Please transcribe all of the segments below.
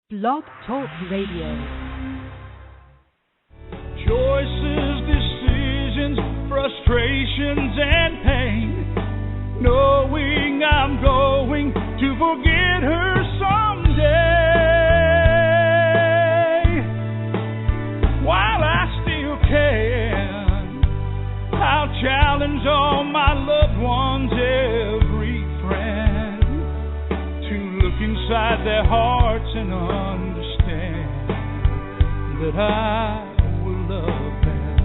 Blog Talk Radio. Choices, decisions, frustrations, and pain. Knowing I'm going to forget her someday. While I still can, I'll challenge all my loved ones, every friend, to look inside their hearts and understand that I will love them.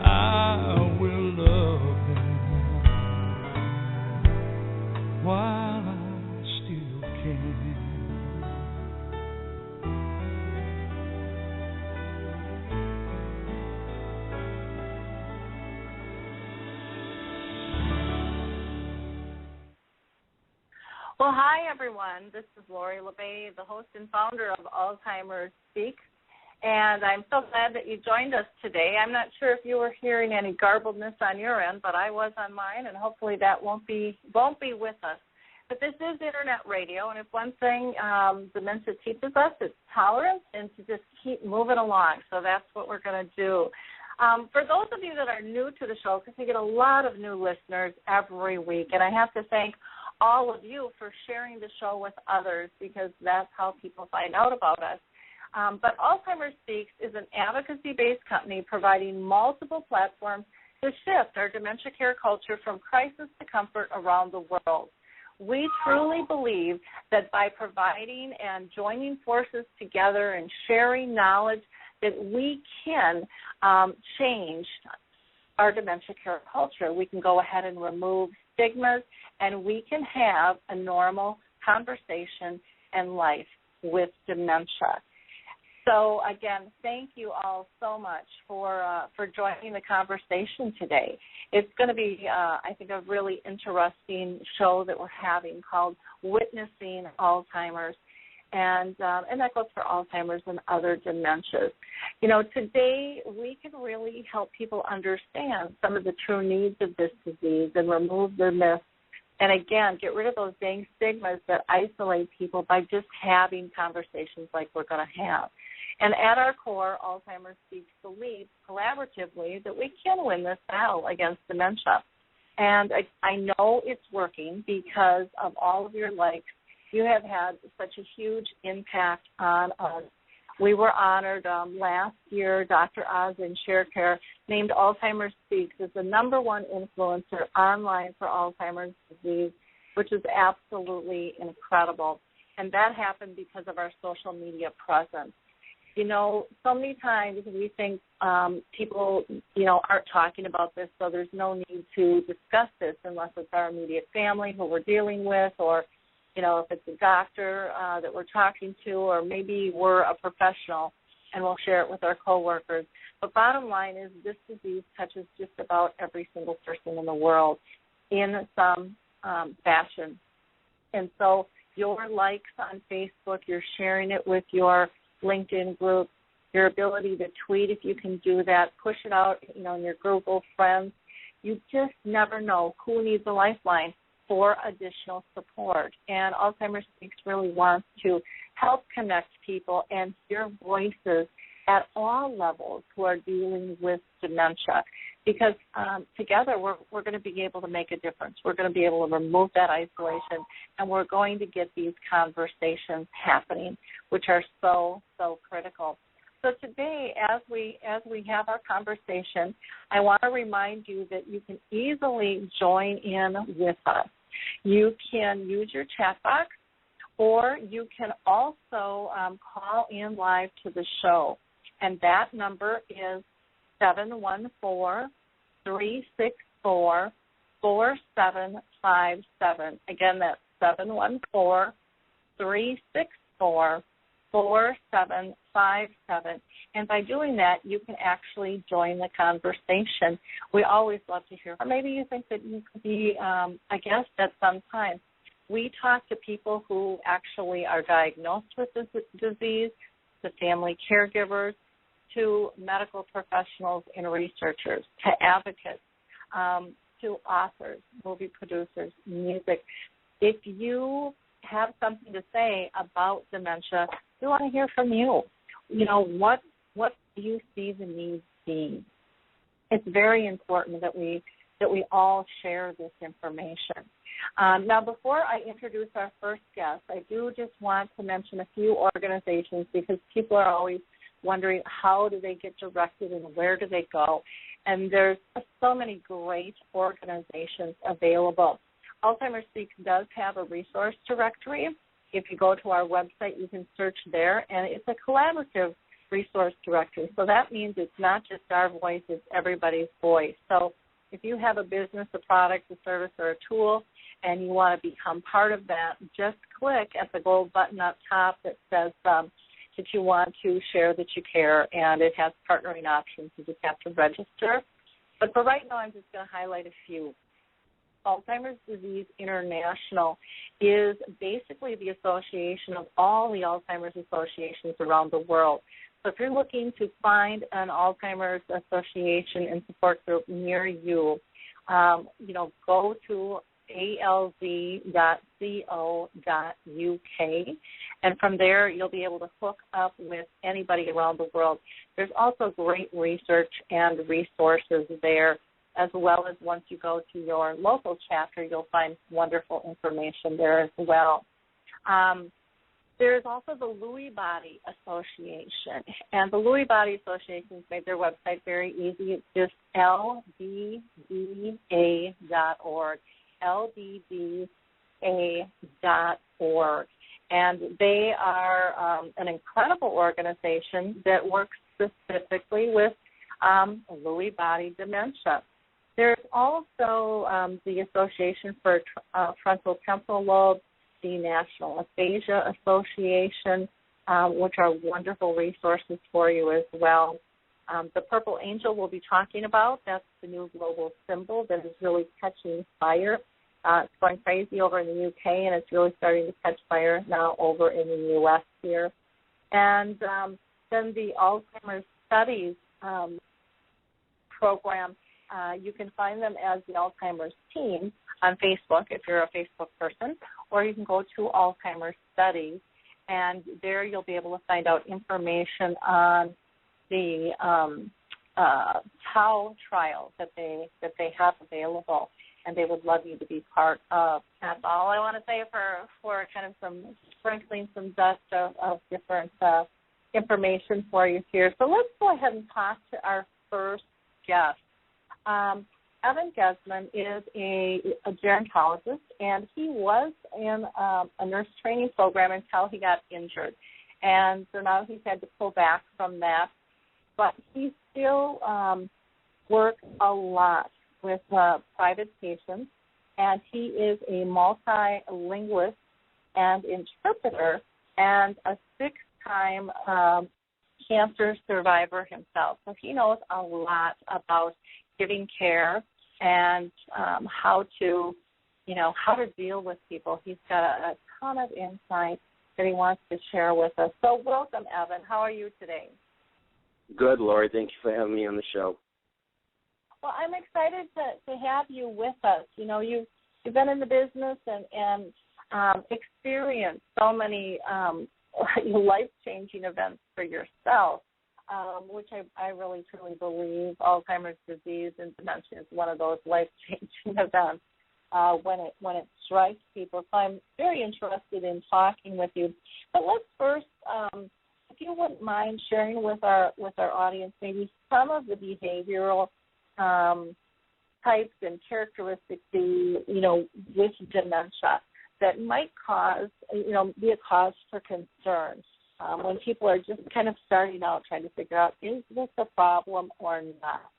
I will love them while I still can. Well, hi, everyone. This is Lori LeBay, the host and founder of Alzheimer Speaks, and I'm so glad that you joined us today. I'm not sure if you were hearing any garbledness on your end, but I was on mine, and hopefully that won't be with us. But this is Internet radio, and if one thing dementia teaches us, it's tolerance and to just keep moving along. So that's what we're going to do. For those of you that are new to the show, because we get a lot of new listeners every week, and I have to thank all of you for sharing the show with others, because that's how people find out about us. But Alzheimer Speaks is an advocacy-based company providing multiple platforms to shift our dementia care culture from crisis to comfort around the world. We truly believe that by providing and joining forces together and sharing knowledge, that we can change our dementia care culture. We can go ahead and remove stigmas, and we can have a normal conversation and life with dementia. So, again, thank you all so much for joining the conversation today. It's going to be, I think, a really interesting show that we're having called Witnessing Alzheimer's, and that goes for Alzheimer's and other dementias. You know, today we can really help people understand some of the true needs of this disease and remove the myths. And, again, get rid of those dang stigmas that isolate people by just having conversations like we're going to have. And at our core, Alzheimer Speaks believes collaboratively that we can win this battle against dementia. And I know it's working because of all of your likes. You have had such a huge impact on us. We were honored last year. Dr. Oz in ShareCare named Alzheimer's Speaks as the #1 influencer online for Alzheimer's disease, which is absolutely incredible. And that happened because of our social media presence. You know, so many times we think people, aren't talking about this, so there's no need to discuss this unless it's our immediate family who we're dealing with, or if it's a doctor that we're talking to, or maybe we're a professional and we'll share it with our coworkers. But bottom line is this disease touches just about every single person in the world in some fashion. And so your likes on Facebook, you're sharing it with your LinkedIn group, your ability to tweet if you can do that, push it out, in your group of friends. You just never know who needs a lifeline for additional support. And Alzheimer's Speaks really wants to help connect people and hear voices at all levels who are dealing with dementia, because together we're going to be able to make a difference. We're going to be able to remove that isolation, and we're going to get these conversations happening, which are so, so critical. So today, as we have our conversation, I want to remind you that you can easily join in with us. You can use your chat box, or you can also call in live to the show. And that number is 714-364-4757. Again, that's 714-364-4757. And by doing that, you can actually join the conversation. We always love to hear. Or maybe you think that you could be a guest at some time. We talk to people who actually are diagnosed with this disease, to family caregivers, to medical professionals and researchers, to advocates, to authors, movie producers, music. If you have something to say about dementia, we want to hear from you. What do you see the needs being? It's very important that we all share this information. Now, before I introduce our first guest, I do just want to mention a few organizations because people are always wondering how do they get directed and where do they go. And there's so many great organizations available. Alzheimer's Speaks does have a resource directory. If you go to our website, you can search there, and it's a collaborative resource directory. So that means it's not just our voice, it's everybody's voice. So if you have a business, a product, a service, or a tool, and you want to become part of that, just click at the gold button up top that says that you want to share that you care, and it has partnering options. You just have to register. But for right now, I'm just going to highlight a few. Alzheimer's Disease International is basically the association of all the Alzheimer's associations around the world. So if you're looking to find an Alzheimer's association and support group near you, go to alz.co.uk, and from there you'll be able to hook up with anybody around the world. There's also great research and resources there, as well as once you go to your local chapter, you'll find wonderful information there as well. There's also the Lewy Body Association, and the Lewy Body Association has made their website very easy. It's just lbba.org, lbba.org, and they are an incredible organization that works specifically with Lewy body dementia. There's also the Association for Frontal Temporal Lobe, the National Aphasia Association, which are wonderful resources for you as well. The Purple Angel we'll be talking about, that's the new global symbol that is really catching fire. It's going crazy over in the UK, and it's really starting to catch fire now over in the U.S. here. And then the Alzheimer's Studies program, you can find them as the Alzheimer's Team on Facebook if you're a Facebook person, or you can go to Alzheimer's Studies, and there you'll be able to find out information on the TAU trial that they have available, and they would love you to be part of. That's all I want to say for kind of some sprinkling some dust of different information for you here. So let's go ahead and talk to our first guest. Evan Gessmanhas is a gerontologist, and he was in a nurse training program until he got injured. And so now he's had to pull back from that. But he still works a lot with private patients, and he is a multilingualist and interpreter and a 6-time cancer survivor himself. So he knows a lot about giving care and how to deal with people. He's got a ton of insight that he wants to share with us. So welcome, Evan. How are you today? Good, Lori. Thank you for having me on the show. Well, I'm excited to have you with us. You know, you've been in the business and experienced so many life-changing events for yourself, which I really, truly believe Alzheimer's disease and dementia is one of those life-changing events when it strikes people. So I'm very interested in talking with you. But let's first, if you wouldn't mind sharing with our audience maybe some of the behavioral types and characteristics, with dementia that might be a cause for concern when people are just kind of starting out trying to figure out, is this a problem or not?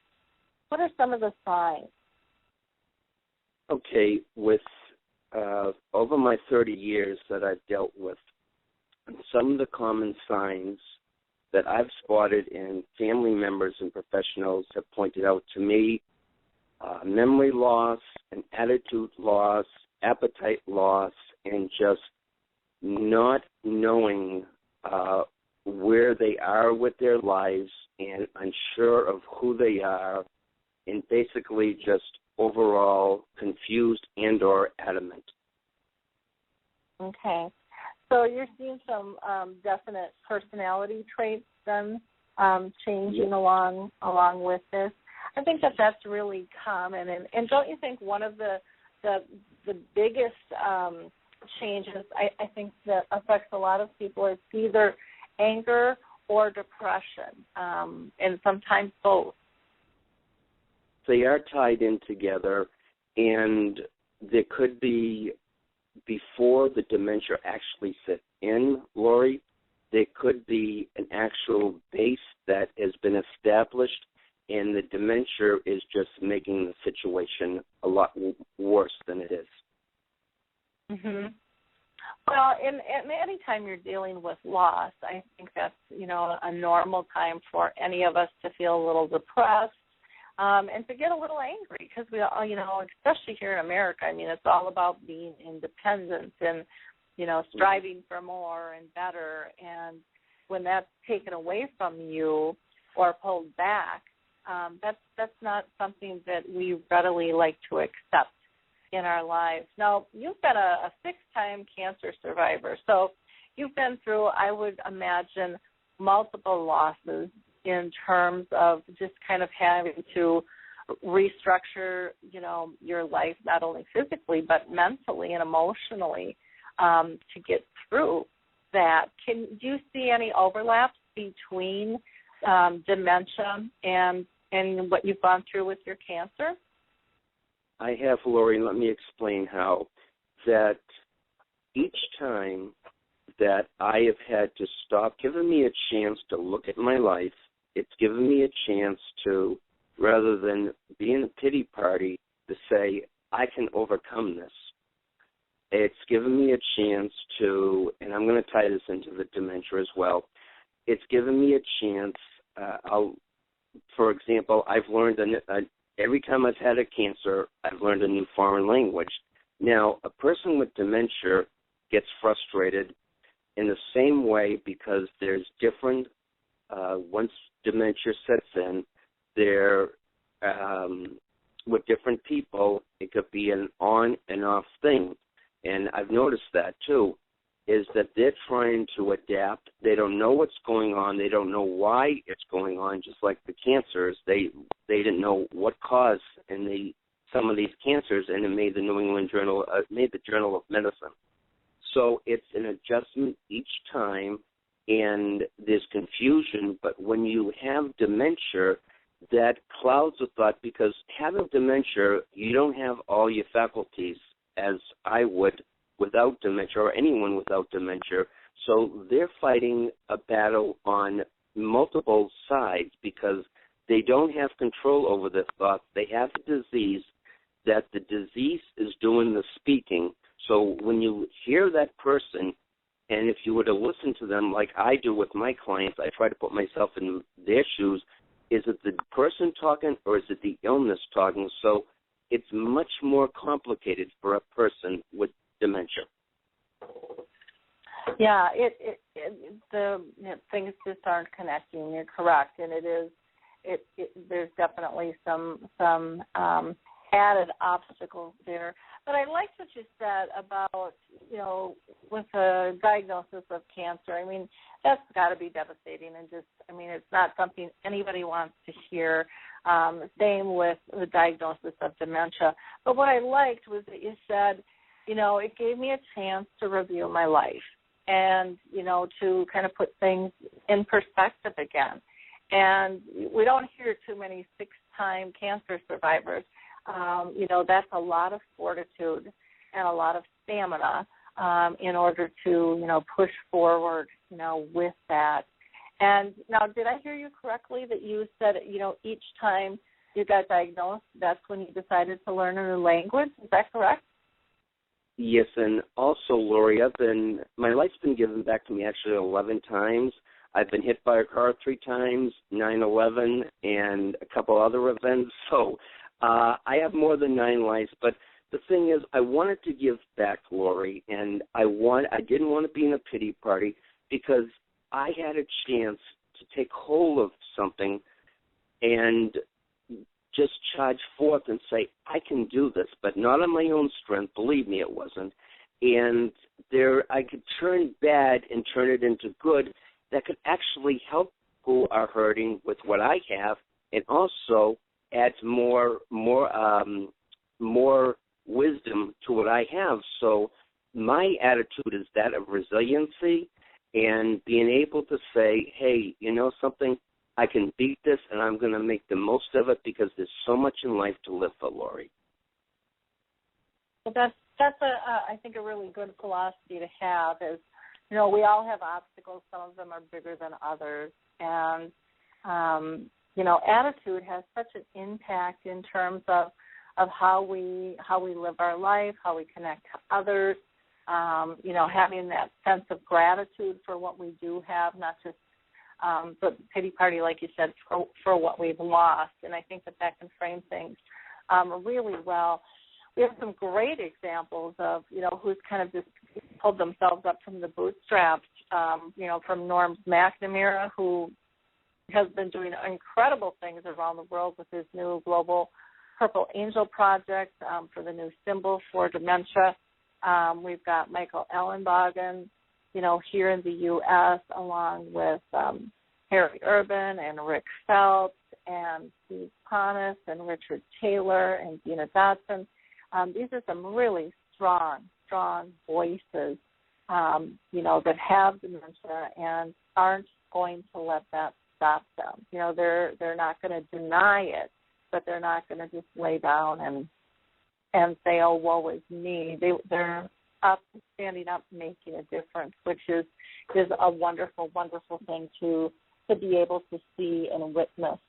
What are some of the signs? Okay, with over my 30 years that I've dealt with, some of the common signs that I've spotted in family members and professionals have pointed out to me: memory loss, an attitude loss, appetite loss, and just not knowing where they are with their lives and unsure of who they are, and basically just overall confused and or adamant. Okay. So you're seeing some definite personality traits then changing along with this. I think that's really common. And don't you think one of the biggest changes I think that affects a lot of people is either anger or depression, and sometimes both? They are tied in together, and there could be, before the dementia actually sets in, Lori, there could be an actual base that has been established, and the dementia is just making the situation a lot worse than it is. Mm-hmm. Well, and any time you're dealing with loss, I think that's, a normal time for any of us to feel a little depressed and to get a little angry because we all, especially here in America, I mean, it's all about being independent and, striving for more and better. And when that's taken away from you or pulled back, that's not something that we readily like to accept in our lives. Now, you've been a 6-time cancer survivor, so you've been through, I would imagine, multiple losses in terms of just kind of having to restructure, your life, not only physically but mentally and emotionally to get through that. Do you see any overlaps between dementia and what you've gone through with your cancer? I have, Lori, let me explain how. That each time that I have had to stop giving me a chance to look at my life, it's given me a chance to, rather than be in a pity party, to say, I can overcome this. It's given me a chance to, and I'm going to tie this into the dementia as well, it's given me a chance, for example, I've learned every time I've had a cancer, I've learned a new foreign language. Now, a person with dementia gets frustrated in the same way because there's different, once dementia sets in, with different people, it could be an on and off thing. And I've noticed that too, is that they're trying to adapt. They don't know what's going on. They don't know why it's going on, just like the cancers. They didn't know what caused some of these cancers, and it made the New England Journal, made the Journal of Medicine. So it's an adjustment each time, and there's confusion. But when you have dementia, that clouds the thought, because having dementia, you don't have all your faculties as I would without dementia, or anyone without dementia. So they're fighting a battle on multiple sides because they don't have control over their thoughts. They have a disease that the disease is doing the speaking. So when you hear that person, and if you were to listen to them like I do with my clients, I try to put myself in their shoes. Is it the person talking, or is it the illness talking? So it's much more complicated for a person with dementia. Yeah, things just aren't connecting. You're correct, and there's definitely some added obstacles there. But I liked what you said about, with a diagnosis of cancer. I mean, that's got to be devastating, and it's not something anybody wants to hear. Same with the diagnosis of dementia. But what I liked was that you said, it gave me a chance to review my life and, to kind of put things in perspective again. And we don't hear too many 6-time cancer survivors. That's a lot of fortitude and a lot of stamina in order to, push forward, with that. And now, did I hear you correctly that you said, each time you got diagnosed, that's when you decided to learn a new language? Is that correct? Yes, and also, Lori, my life's been given back to me actually 11 times. I've been hit by a car 3 times, 9/11, and a couple other events. So I have more than 9 lives. But the thing is, I wanted to give back, Lori, and I didn't want to be in a pity party because I had a chance to take hold of something and just charge forth and say, I can do this, but not on my own strength. Believe me, it wasn't. and I could turn bad and turn it into good that could actually help who are hurting with what I have, and also adds more wisdom to what I have. So my attitude is that of resiliency and being able to say, hey, you know something, I can beat this and I'm going to make the most of it because there's so much in life to live for, Lori. Well, that's I think a really good philosophy to have is, you know, we all have obstacles. Some of them are bigger than others. And, you know, attitude has such an impact in terms of how we live our life, how we connect to others, you know, having that sense of gratitude for what we do have, not just the pity party, like you said, for what we've lost. And I think that can frame things really well. We have some great examples of, you know, who's kind of just pulled themselves up from the bootstraps, you know, from Norm McNamara, who has been doing incredible things around the world with his new global Purple Angel project for the new symbol for dementia. We've got Michael Ellenbogen, you know, here in the U.S., along with Harry Urban and Rick Phelps and Steve Ponus and Richard Taylor and Dina Dodson. These are some really strong voices, you know, that have dementia and aren't going to let that stop them. You know, they're not going to deny it, but they're not going to just lay down and say, oh, woe is me. They're standing up, making a difference, which is a wonderful, wonderful thing to be able to see and witness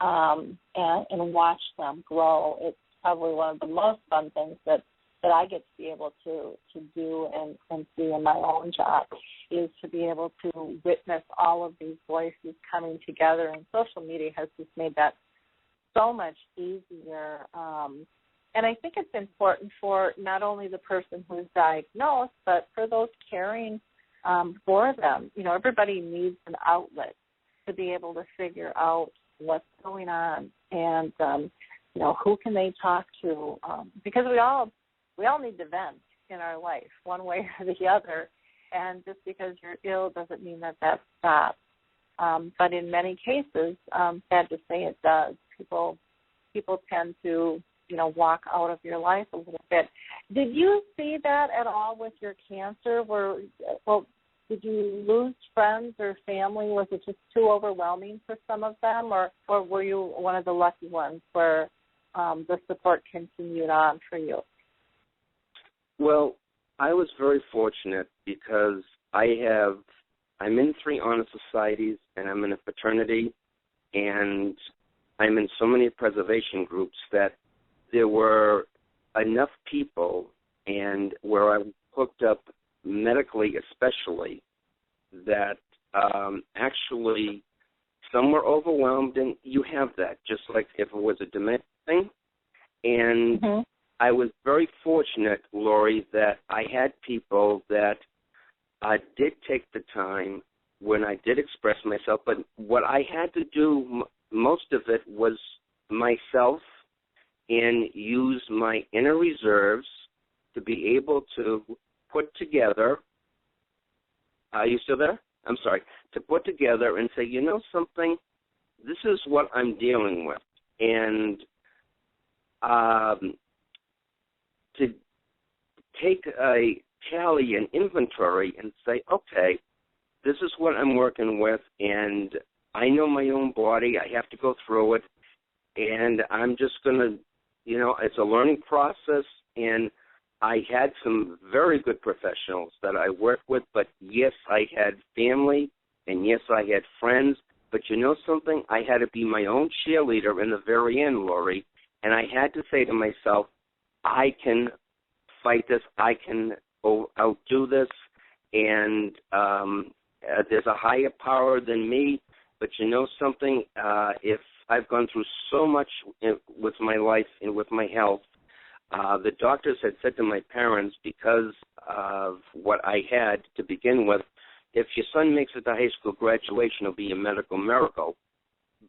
and watch them grow. It's probably one of the most fun things that I get to be able to do and see in my own job is to be able to witness all of these voices coming together. And social media has just made that so much easier. And I think it's important for not only the person who's diagnosed, but for those caring for them. You know, everybody needs an outlet to be able to figure out what's going on and, you know, who can they talk to? Because we all need to vent in our life, one way or the other. And just because you're ill doesn't mean that stops. But in many cases, sad to say, it does. People tend to, you know, walk out of your life a little bit. Did you see that at all with your cancer? Did you lose friends or family? Was it just too overwhelming for some of them, or were you one of the lucky ones where the support continued on for you? Well, I was very fortunate because I'm in 3 honor societies, and I'm in a fraternity, and I'm in so many preservation groups that there were enough people, and where I hooked up medically especially, that actually some were overwhelmed, and you have that, just like if it was a dementia thing. And I was very fortunate, Lori, that I had people that did take the time when I did express myself, but what I had to do, most of it was myself and use my inner reserves to be able to put together, are you still there? I'm sorry, to put together and say, you know something, this is what I'm dealing with. And to take a tally and inventory and say, okay, this is what I'm working with, and I know my own body. I have to go through it, and I'm just going to, you know, it's a learning process, and I had some very good professionals that I worked with, but yes, I had family, and yes, I had friends, but you know something? I had to be my own cheerleader in the very end, Lori, and I had to say to myself, I can fight this, I can outdo this, and there's a higher power than me, but you know something? If I've gone through so much with my life and with my health, the doctors had said to my parents, because of what I had to begin with, if your son makes it to high school graduation, it'll be a medical miracle.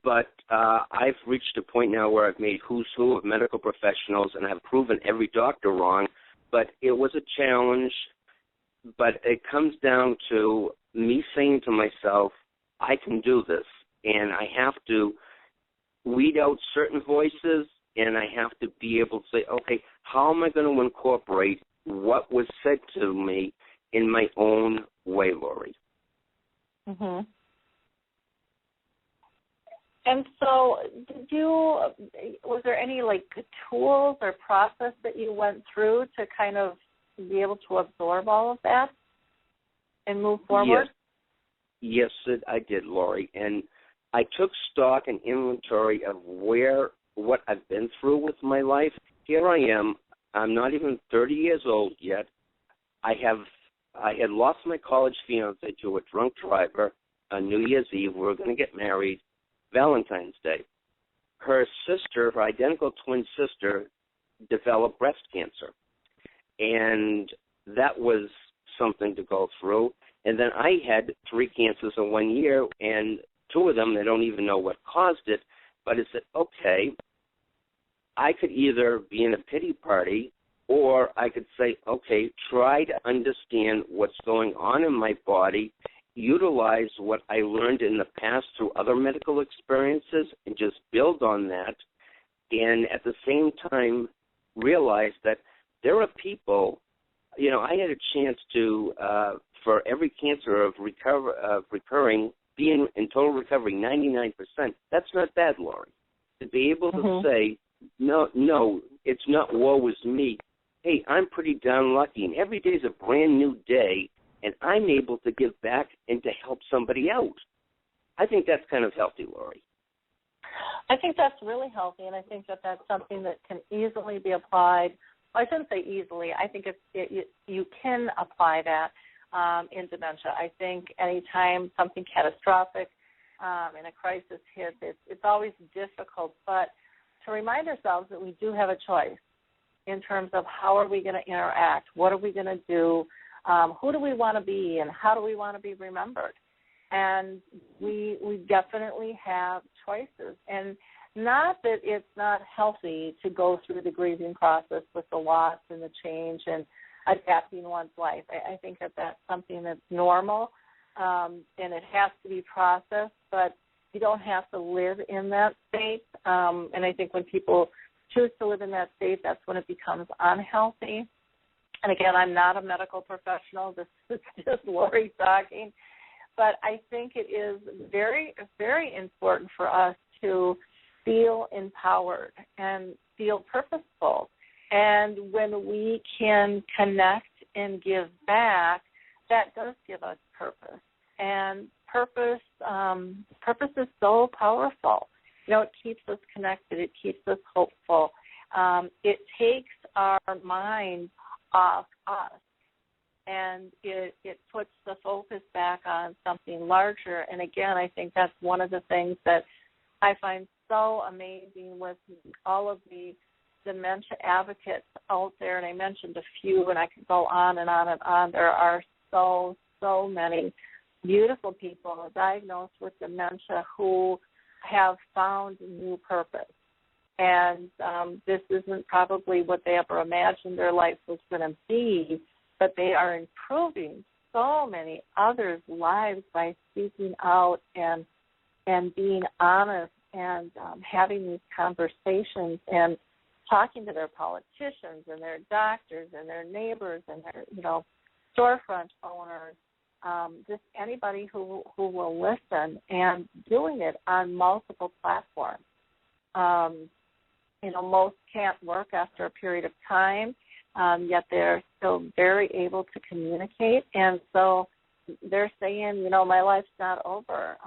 But I've reached a point now where I've made who's who of medical professionals, and I've proven every doctor wrong. but it was a challenge. But it comes down to me saying to myself, I can do this, and I have to weed out certain voices, and I have to be able to say, okay, how am I going to incorporate what was said to me in my own way, Lori? Mm-hmm. And so was there any, tools or process that you went through to kind of be able to absorb all of that and move forward? Yes, I did, Lori. And I took stock and inventory of what I've been through with my life. Here I am. I'm not even 30 years old yet. I had lost my college fiance to a drunk driver on New Year's Eve. We were going to get married Valentine's Day. Her sister, her identical twin sister, developed breast cancer. And that was something to go through. And then I had 3 cancers in 1 year, and 2 of them, they don't even know what caused it. But I said, okay, I could either be in a pity party, or I could say, okay, try to understand what's going on in my body, utilize what I learned in the past through other medical experiences, and just build on that. And at the same time, realize that there are people, I had a chance to, for every cancer of recurring, being in total recovery 99%. That's not bad, Lori. To be able to say, no, it's not woe is me. Hey, I'm pretty darn lucky, and every day is a brand new day, and I'm able to give back and to help somebody out. I think that's kind of healthy, Lori. I think that's really healthy, and I think that that's something that can easily be applied. Well, I shouldn't say easily. I think you can apply that in dementia. I think anytime something catastrophic and a crisis hits, it's always difficult, but to remind ourselves that we do have a choice in terms of how are we going to interact, what are we going to do, who do we want to be, and how do we want to be remembered. And we definitely have choices. And not that it's not healthy to go through the grieving process with the loss and the change and adapting one's life. I think that that's something that's normal, and it has to be processed, but you don't have to live in that state. And I think when people choose to live in that state, that's when it becomes unhealthy. And again, I'm not a medical professional. This is just Lori talking. But I think it is very, very important for us to feel empowered and feel purposeful. And when we can connect and give back, that does give us purpose. And purpose is so powerful. It keeps us connected. It keeps us hopeful. It takes our mind off us, and it puts the focus back on something larger. And again, I think that's one of the things that I find so amazing with all of the dementia advocates out there. And I mentioned a few, and I could go on and on and on. There are so many beautiful people diagnosed with dementia who have found new purpose. And this isn't probably what they ever imagined their life was going to be, but they are improving so many others' lives by speaking out and being honest and having these conversations and talking to their politicians and their doctors and their neighbors and their storefront owners, just anybody who will listen, and doing it on multiple platforms. Most can't work after a period of time, yet they're still very able to communicate. And so they're saying, my life's not over.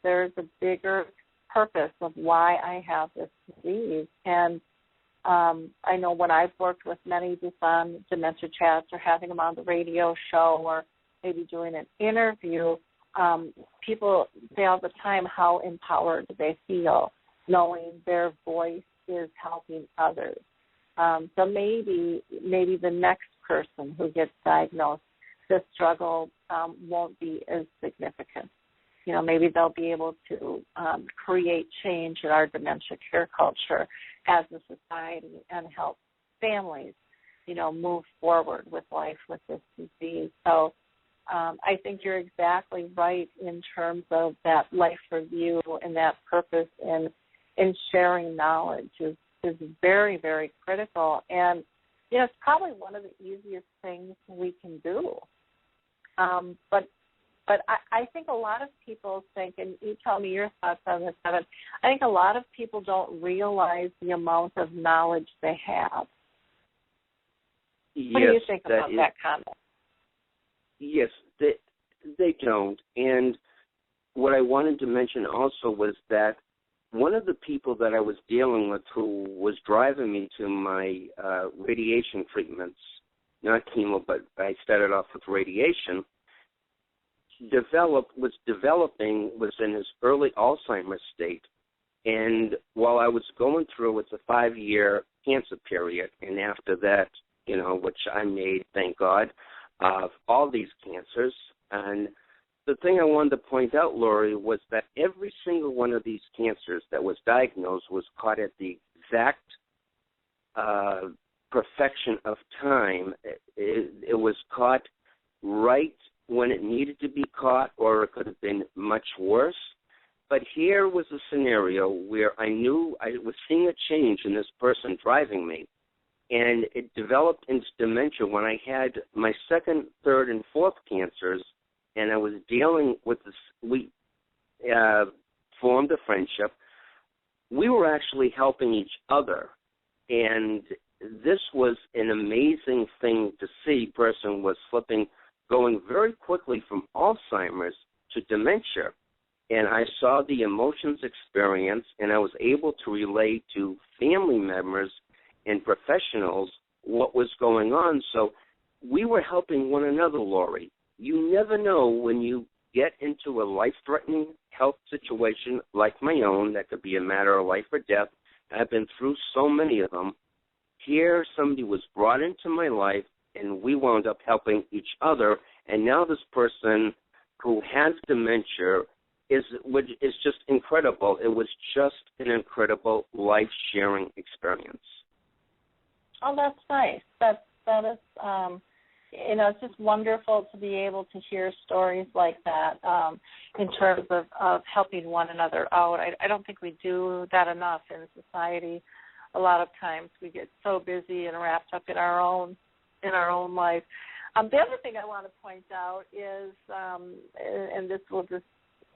There's a bigger purpose of why I have this disease. And I know when I've worked with many just on dementia chats or having them on the radio show or maybe doing an interview, people say all the time how empowered they feel knowing their voice is helping others. So maybe the next person who gets diagnosed, the struggle won't be as significant. Maybe they'll be able to create change in our dementia care culture as a society and help families move forward with life with this disease. So I think you're exactly right in terms of that life review and that purpose in sharing knowledge is very, very critical. And, it's probably one of the easiest things we can do. But I think a lot of people think, and you tell me your thoughts on this, Evan, I think a lot of people don't realize the amount of knowledge they have. What do you think about that comment? Yes, they don't. And what I wanted to mention also was that one of the people that I was dealing with who was driving me to my radiation treatments, not chemo, but I started off with radiation, was in his early Alzheimer's state. And while I was going through, it's a 5-year cancer period, and after that, which I made, thank God, of all these cancers. And the thing I wanted to point out, Lori, was that every single one of these cancers that was diagnosed was caught at the exact perfection of time. It was caught right when it needed to be caught, or it could have been much worse. But here was a scenario where I knew I was seeing a change in this person driving me, and it developed into dementia when I had my second, third, and fourth cancers, and I was dealing with this. We formed a friendship. We were actually helping each other, and this was an amazing thing to see. Person was going very quickly from Alzheimer's to dementia, and I saw the emotions experience, and I was able to relate to family members and professionals what was going on. So we were helping one another, Lori. You never know when you get into a life-threatening health situation like my own, that could be a matter of life or death. I've been through so many of them. Here, somebody was brought into my life, and we wound up helping each other. And now this person who has dementia is just incredible. It was just an incredible life-sharing experience. Oh, that's nice. That is, it's just wonderful to be able to hear stories like that in terms of helping one another out. I don't think we do that enough in society. A lot of times we get so busy and wrapped up in our own life. The other thing I want to point out is, and this will just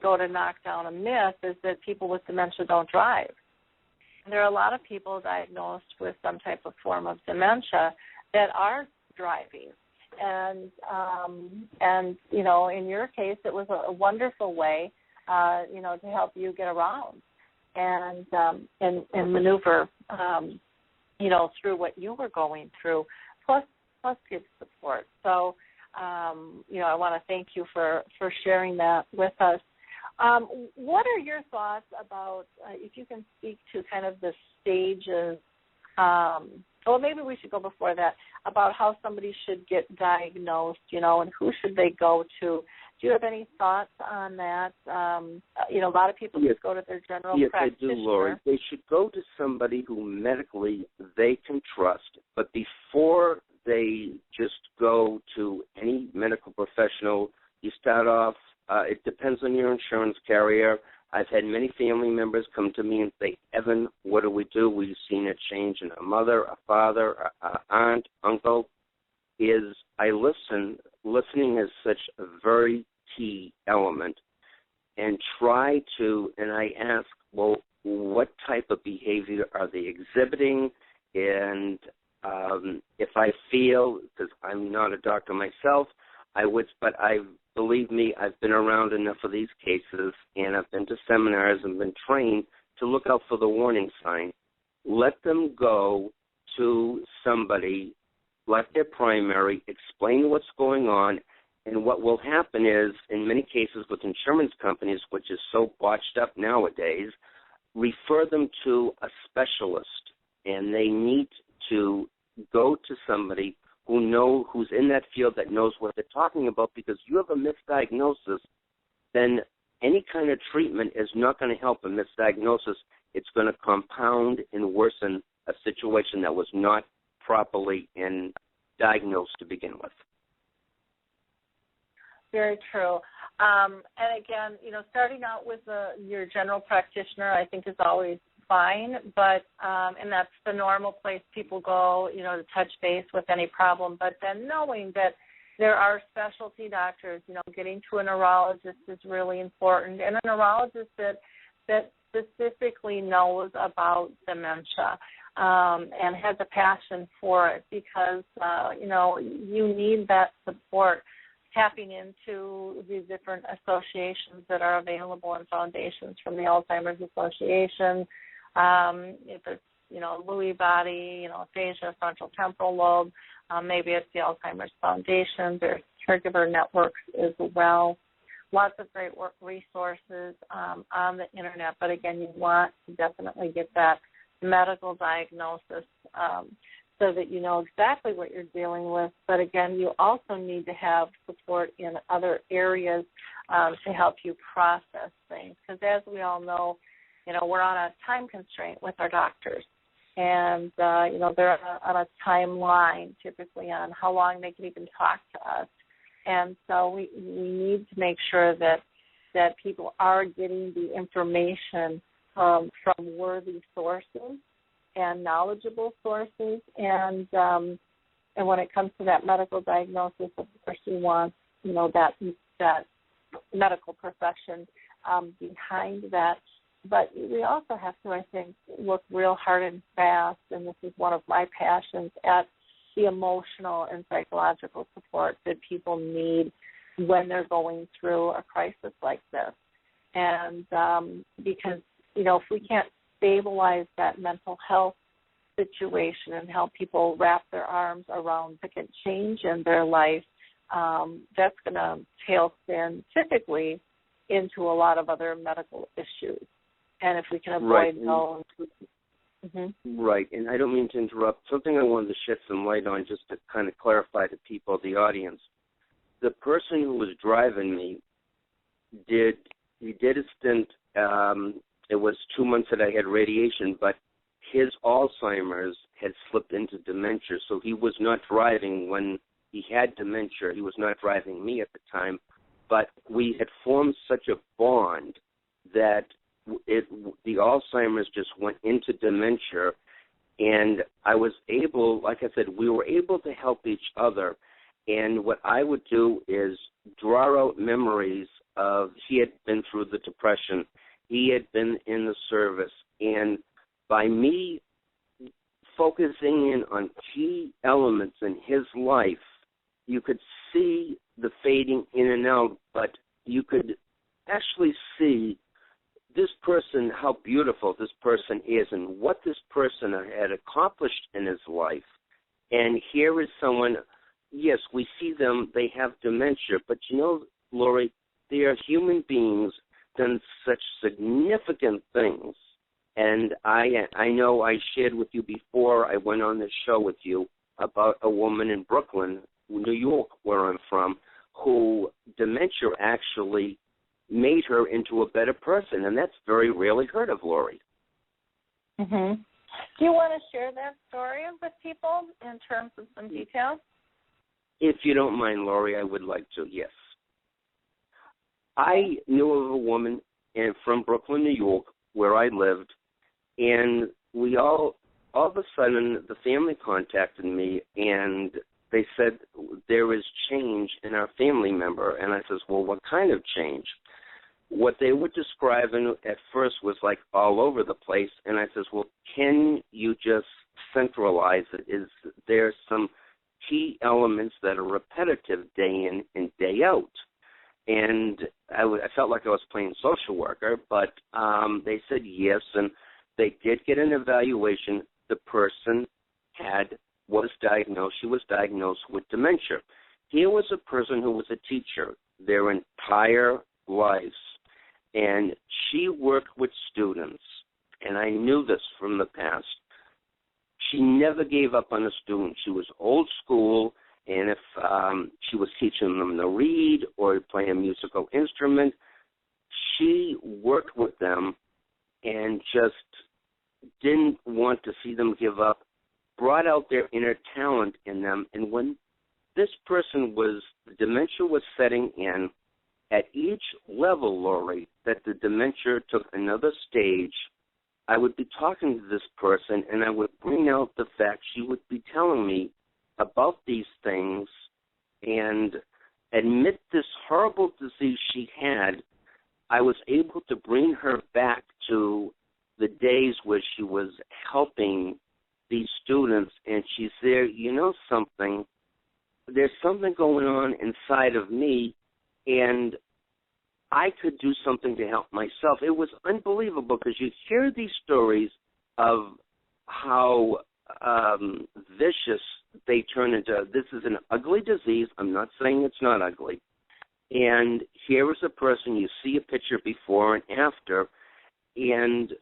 go to knock down a myth, is that people with dementia don't drive. There are a lot of people diagnosed with some type of form of dementia that are driving. And in your case, it was a wonderful way, to help you get around and maneuver, through what you were going through, plus give support. So, I want to thank you for sharing that with us. What are your thoughts about, if you can speak to kind of the stages, or maybe we should go before that, about how somebody should get diagnosed, and who should they go to? Do you have any thoughts on that? A lot of people just go to their general practitioner. Yes, I do, Lori. They should go to somebody who medically they can trust, but before they just go to any medical professional, you start off, it depends on your insurance carrier. I've had many family members come to me and say, Evan, what do? We've seen a change in a mother, a father, an aunt, uncle. I listen. Listening is such a very key element. And I ask, well, what type of behavior are they exhibiting? And if I feel, because I'm not a doctor myself, believe me, I've been around enough of these cases, and I've been to seminars and been trained to look out for the warning sign. Let them go to somebody, like their primary, explain what's going on, and what will happen is, in many cases with insurance companies, which is so botched up nowadays, refer them to a specialist, and they need to go to somebody who's in that field that knows what they're talking about, because you have a misdiagnosis, then any kind of treatment is not going to help a misdiagnosis. It's going to compound and worsen a situation that was not properly and diagnosed to begin with. Very true. And again, starting out with your general practitioner, I think is always fine, but and that's the normal place people go, to touch base with any problem. But then knowing that there are specialty doctors, getting to a neurologist is really important, and a neurologist that specifically knows about dementia and has a passion for it, because you need that support. Tapping into these different associations that are available and foundations from the Alzheimer's Association, if it's, Lewy body, aphasia, frontal temporal lobe, maybe it's the Alzheimer's Foundation. There's caregiver networks as well. Lots of great work resources on the internet, but again, you want to definitely get that medical diagnosis so that you know exactly what you're dealing with. But again, you also need to have support in other areas to help you process things. Because as we all know, we're on a time constraint with our doctors. And, they're on a timeline typically on how long they can even talk to us. And so we need to make sure that people are getting the information from worthy sources and knowledgeable sources, and when it comes to that medical diagnosis, of course, we want that medical profession behind that. But we also have to, I think, look real hard and fast, and this is one of my passions, at the emotional and psychological support that people need when they're going through a crisis like this. And because if we can't stabilize that mental health situation and help people wrap their arms around significant change in their life, that's going to tail spin typically into a lot of other medical issues. And if we can avoid those. Right, and I don't mean to interrupt. Something I wanted to shed some light on, just to kind of clarify to people, the audience. The person who was driving me did a stint. It was 2 months that I had radiation, but his Alzheimer's had slipped into dementia, so he was not driving when he had dementia. He was not driving me at the time, but we had formed such a bond that the Alzheimer's just went into dementia, and I was able, like I said, we were able to help each other. And what I would do is draw out memories of, he had been through the Depression, he had been in the service, and by me focusing in on key elements in his life, you could see the fading in and out, but you could actually see this person, how beautiful this person is and what this person had accomplished in his life. And here is someone, yes, we see them, they have dementia, but Lori, they are human beings done such significant things. And I know I shared with you before I went on this show with you about a woman in Brooklyn, New York, where I'm from, who dementia actually made her into a better person, and that's very rarely heard of, Lori. Mm-hmm. Do you want to share that story with people in terms of some details? If you don't mind, Lori, I would like to, yes. I knew of a woman from Brooklyn, New York, where I lived, and we all of a sudden, the family contacted me, and they said there is change in our family member. And I says, well, what kind of change? What they were describing at first was like all over the place, and I says, well, can you just centralize it? Is there some key elements that are repetitive day in and day out? And I felt like I was playing social worker, but they said yes, and they did get an evaluation. The person was diagnosed. She was diagnosed with dementia. Here was a person who was a teacher their entire lives, and she worked with students, and I knew this from the past. She never gave up on a student. She was old school, and if she was teaching them to read or play a musical instrument, she worked with them and just didn't want to see them give up. brought out their inner talent in them. And when this person the dementia was setting in, at each level, Lori, that the dementia took another stage, I would be talking to this person, and I would bring out the fact she would be telling me about these things and admit this horrible disease she had. I was able to bring her back to the days where she was helping these students, and she's there, you know something, there's something going on inside of me, and I could do something to help myself. It was unbelievable because you hear these stories of how vicious they turn into. This is an ugly disease. I'm not saying it's not ugly. And here is a person, you see a picture before and after, and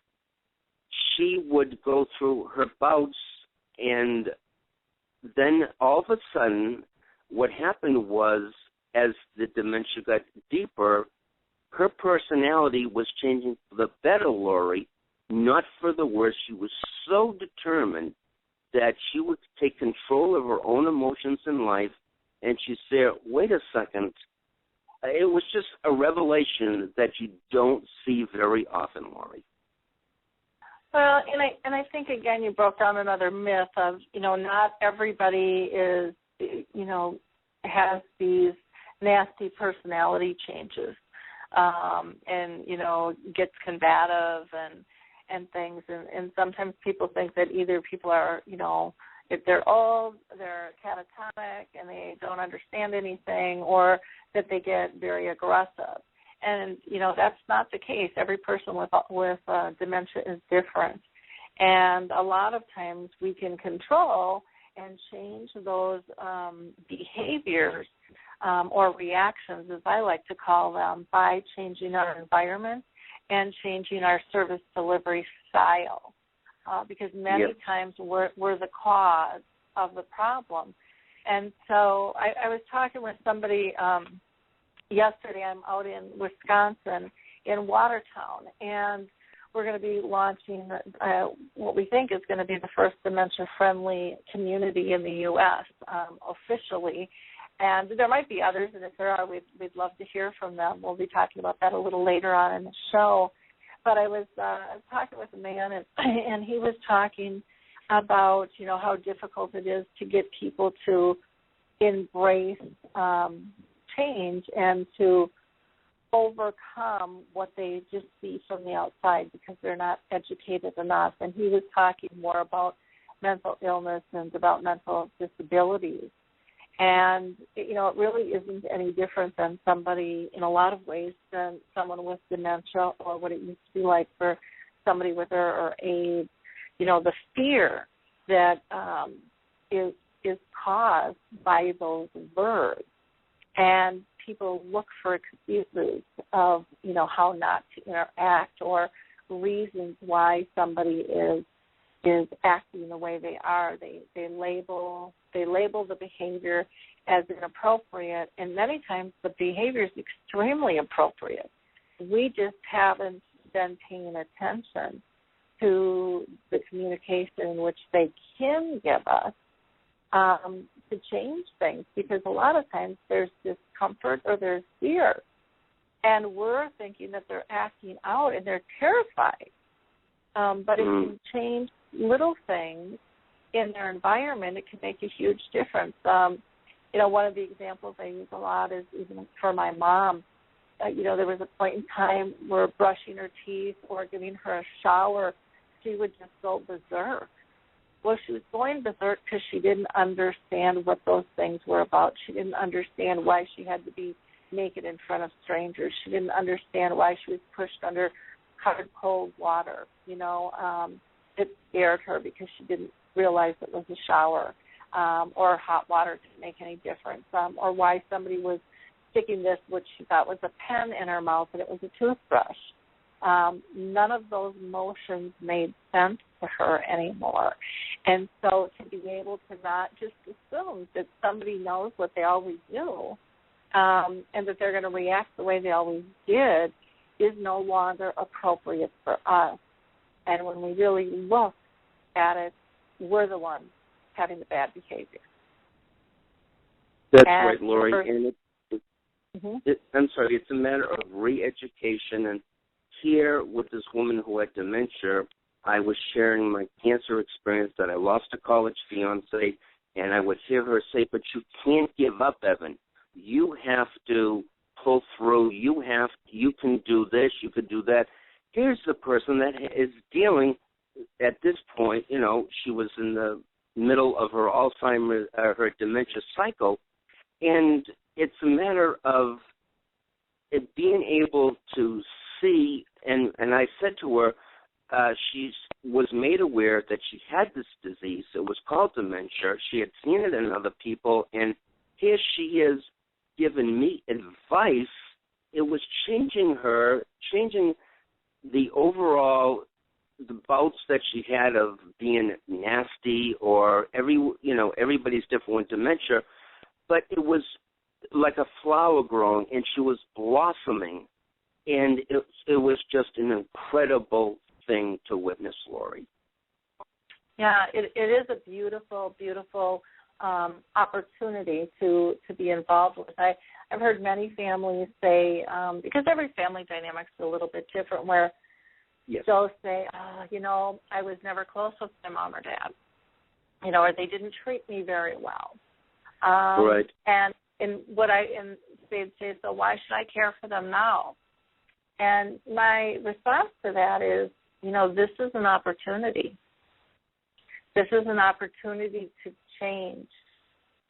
she would go through her bouts, and then all of a sudden what happened was, as the dementia got deeper, her personality was changing for the better, Lori, not for the worse. She was so determined that she would take control of her own emotions in life, and she said, wait a second. It was just a revelation that you don't see very often, Lori. Well, and I think, again, you broke down another myth of, not everybody is, has these nasty personality changes. And, gets combative and things. And sometimes people think that either people are, if they're old, they're catatonic and they don't understand anything, or that they get very aggressive. And, that's not the case. Every person with dementia is different. And a lot of times we can control and change those behaviors or reactions, as I like to call them, by changing our environment and changing our service delivery style. Because many times we're the cause of the problem. And so I was talking with somebody yesterday. I'm out in Wisconsin in Watertown, and we're going to be launching what we think is going to be the first Dementia Friendly community in the U.S. Officially. And there might be others, and if there are, we'd love to hear from them. We'll be talking about that a little later on in the show. But I was talking with a man, and he was talking about, how difficult it is to get people to embrace change and to overcome what they just see from the outside because they're not educated enough. And he was talking more about mental illness and developmental disabilities. And, it really isn't any different than somebody, in a lot of ways, than someone with dementia or what it used to be like for somebody with or AIDS. The fear that is caused by those words. And people look for excuses of, how not to interact or reasons why somebody is acting the way they are. They label the behavior as inappropriate, and many times the behavior is extremely appropriate. We just haven't been paying attention to the communication in which they can give us to change things, because a lot of times there's discomfort or there's fear, and we're thinking that they're acting out and they're terrified. But if you change little things in their environment, it can make a huge difference. One of the examples I use a lot is even for my mom. There was a point in time where brushing her teeth or giving her a shower, she would just go berserk. Well, she was going berserk because she didn't understand what those things were about. She didn't understand why she had to be naked in front of strangers. She didn't understand why she was pushed under hard, cold water. It scared her because she didn't realize it was a shower, or hot water didn't make any difference, or why somebody was sticking this, which she thought was a pen, in her mouth, and it was a toothbrush. None of those motions made sense to her anymore. And so to be able to not just assume that somebody knows what they always do, and that they're going to react the way they always did, is no longer appropriate for us. And when we really look at it, we're the ones having the bad behavior. That's right, Lori. And I'm sorry, it's a matter of re-education. And here with this woman who had dementia, I was sharing my cancer experience that I lost a college fiance, and I would hear her say, but you can't give up, Evan. You have to pull through. You can do this. You can do that. Here's the person that is dealing at this point. You know, she was in the middle of her Alzheimer, her dementia cycle, and it's a matter of it being able to see. And I said to her, she was made aware that she had this disease. It was called dementia. She had seen it in other people, and here she is giving me advice. It was changing the overall, the bouts that she had of being nasty, or everybody's different with dementia, but it was like a flower growing, and she was blossoming, and it was just an incredible thing to witness, Lori. Yeah, it is a beautiful, beautiful opportunity to be involved with. I've heard many families say, because every family dynamic is a little bit different, where they'll say, I was never close with my mom or dad, or they didn't treat me very well. Right. And they'd say, so why should I care for them now? And my response to that is, this is an opportunity. This is an opportunity to change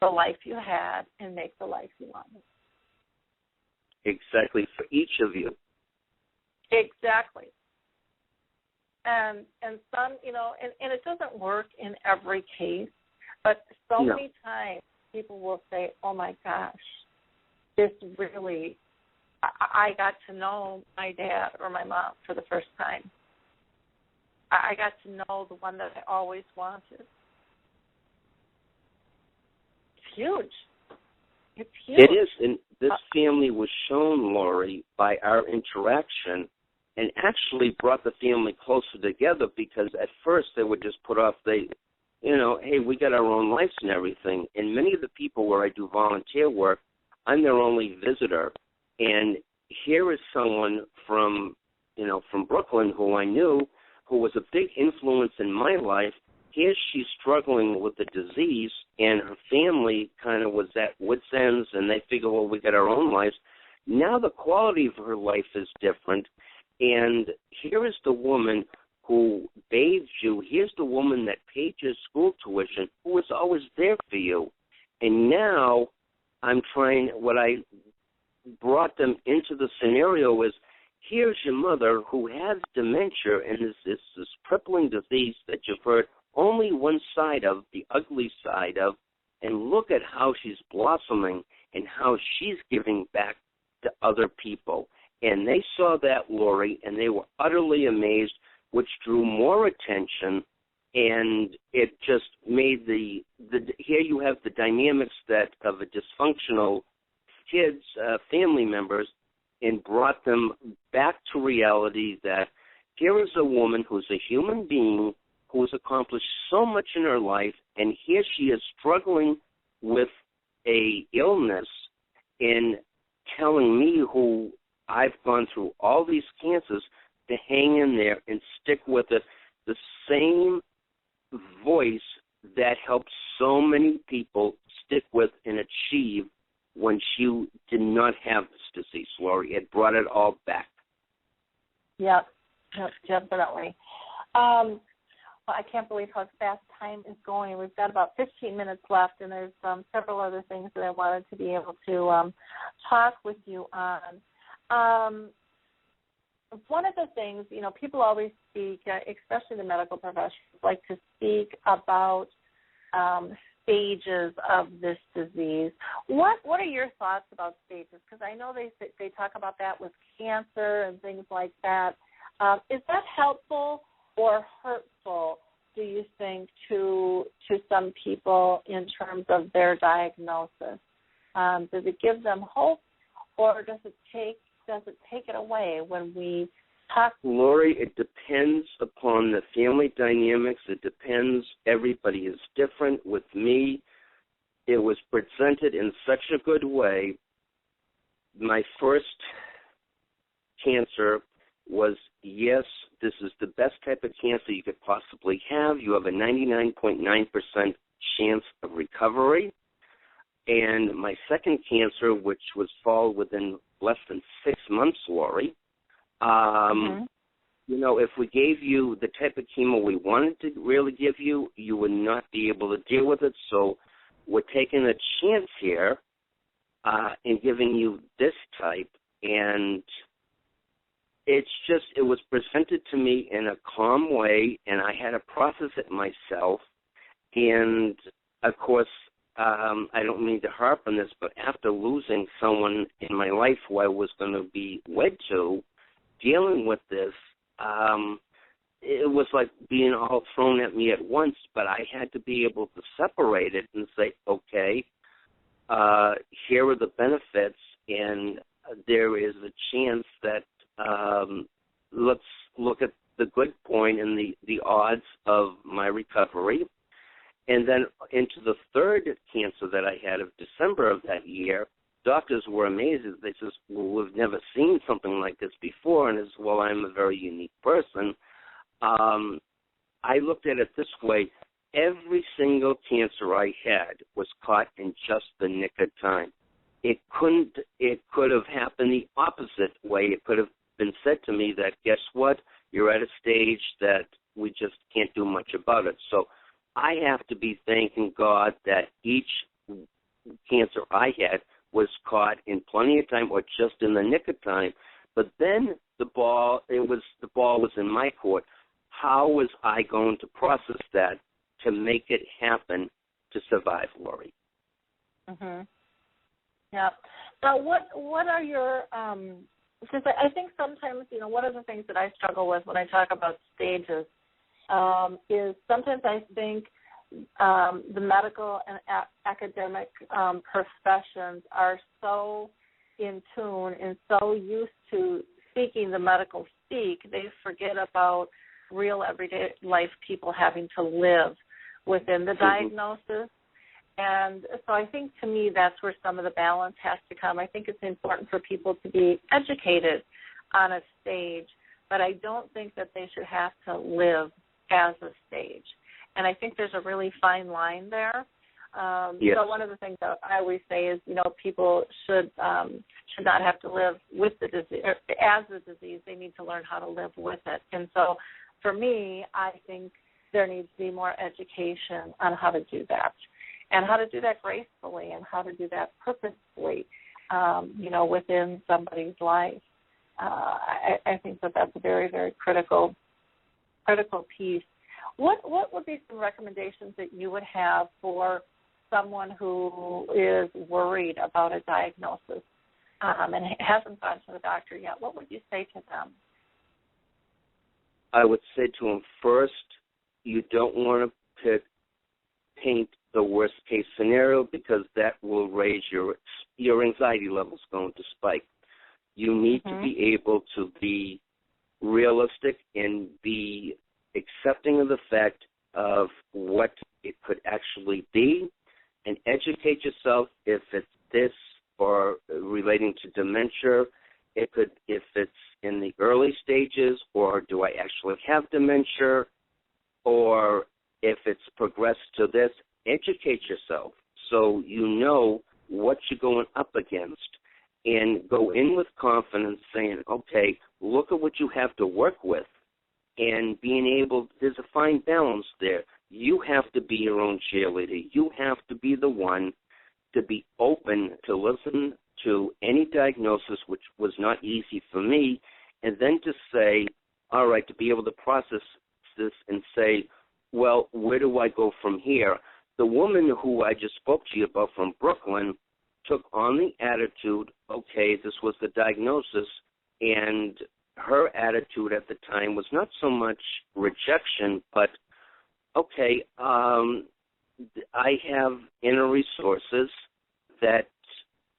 the life you had and make the life you wanted. Exactly, for each of you. Exactly. And some, and it doesn't work in every case, but so many times people will say, oh my gosh, this really, I got to know my dad or my mom for the first time. I got to know the one that I always wanted. It's huge. It's huge. It is, and this family was shown, Lori, by our interaction, and actually brought the family closer together, because at first they would just put off hey, we got our own lives and everything. And many of the people where I do volunteer work, I'm their only visitor. And here is someone from Brooklyn who I knew, who was a big influence in my life. Here she's struggling with the disease, and her family kind of was at wit's ends, and they figure, well, we got our own lives. Now the quality of her life is different, and here is the woman who bathed you. Here's the woman that paid your school tuition, who was always there for you. And now what I brought them into the scenario is, here's your mother who has dementia and is this crippling disease that you've heard only one side of, the ugly side of, and look at how she's blossoming and how she's giving back to other people. And they saw that, Lori, and they were utterly amazed, which drew more attention, and it just made here you have the dynamics of a dysfunctional kids, family members, and brought them back to reality that here is a woman who's a human being who has accomplished so much in her life, and here she is struggling with a illness and telling me, who I've gone through all these cancers, to hang in there and stick with it. The same voice that helped so many people stick with and achieve when she did not have this disease, Lori. It brought it all back. Yep, definitely. Well, I can't believe how fast time is going. We've got about 15 minutes left, and there's several other things that I wanted to be able to talk with you on. One of the things, people always speak, especially the medical professionals, like to speak about stages of this disease. What are your thoughts about stages? Because I know they talk about that with cancer and things like that. Is that helpful or hurtful, do you think, to some people in terms of their diagnosis? Does it give them hope, or does it take it away when we Lori, it depends upon the family dynamics. It depends. Everybody is different. With me, it was presented in such a good way. My first cancer was, yes, this is the best type of cancer you could possibly have. You have a 99.9% chance of recovery. And my second cancer, which was followed within less than 6 months, Lori, you know, if we gave you the type of chemo we wanted to really give you, you would not be able to deal with it. So we're taking a chance here in giving you this type. And it's just, it was presented to me in a calm way, and I had to process it myself. And, of course, I don't mean to harp on this, but after losing someone in my life who I was going to be wed to, dealing with this, it was like being all thrown at me at once, but I had to be able to separate it and say, okay, here are the benefits, and there is a chance that let's look at the good point and the odds of my recovery. And then into the third cancer that I had of December of that year, doctors were amazed. They said, well, we've never seen something like this before. And as well, I'm a very unique person. I looked at it this way. Every single cancer I had was caught in just the nick of time. It could have happened the opposite way. It could have been said to me that, guess what, you're at a stage that we just can't do much about it. So I have to be thanking God that each cancer I had was caught in plenty of time or just in the nick of time. But then the ball was in my court. How was I going to process that to make it happen to survive, Lori? Mhm. Yeah. Now, what are your because I think sometimes, you know, one of the things that I struggle with when I talk about stages is sometimes I think the medical and academic professions are so in tune and so used to speaking the medical speak, they forget about real everyday life people having to live within the diagnosis. And so I think, to me, that's where some of the balance has to come. I think it's important for people to be educated on a stage, but I don't think that they should have to live as a stage. And I think there's a really fine line there. Yes. So one of the things that I always say is, you know, people should not have to live with the disease, or as the disease. They need to learn how to live with it. And so for me, I think there needs to be more education on how to do that, and how to do that gracefully, and how to do that purposefully, you know, within somebody's life. I think that that's a very, very critical piece. What would be some recommendations that you would have for someone who is worried about a diagnosis and hasn't gone to the doctor yet? What would you say to them? I would say to them, first, you don't want to paint the worst-case scenario, because that will raise your anxiety levels going to spike. You need to be able to be realistic and be accepting of the fact of what it could actually be, and educate yourself if it's this or relating to dementia, if it's in the early stages, or do I actually have dementia, or if it's progressed to this. Educate yourself so you know what you're going up against, and go in with confidence saying, okay, look at what you have to work with, and being able, there's a fine balance there. You have to be your own cheerleader. You have to be the one to be open to listen to any diagnosis, which was not easy for me, and then to say, all right, to be able to process this and say, well, where do I go from here? The woman who I just spoke to you about from Brooklyn took on the attitude, okay, this was the diagnosis, and her attitude at the time was not so much rejection, but, okay, I have inner resources that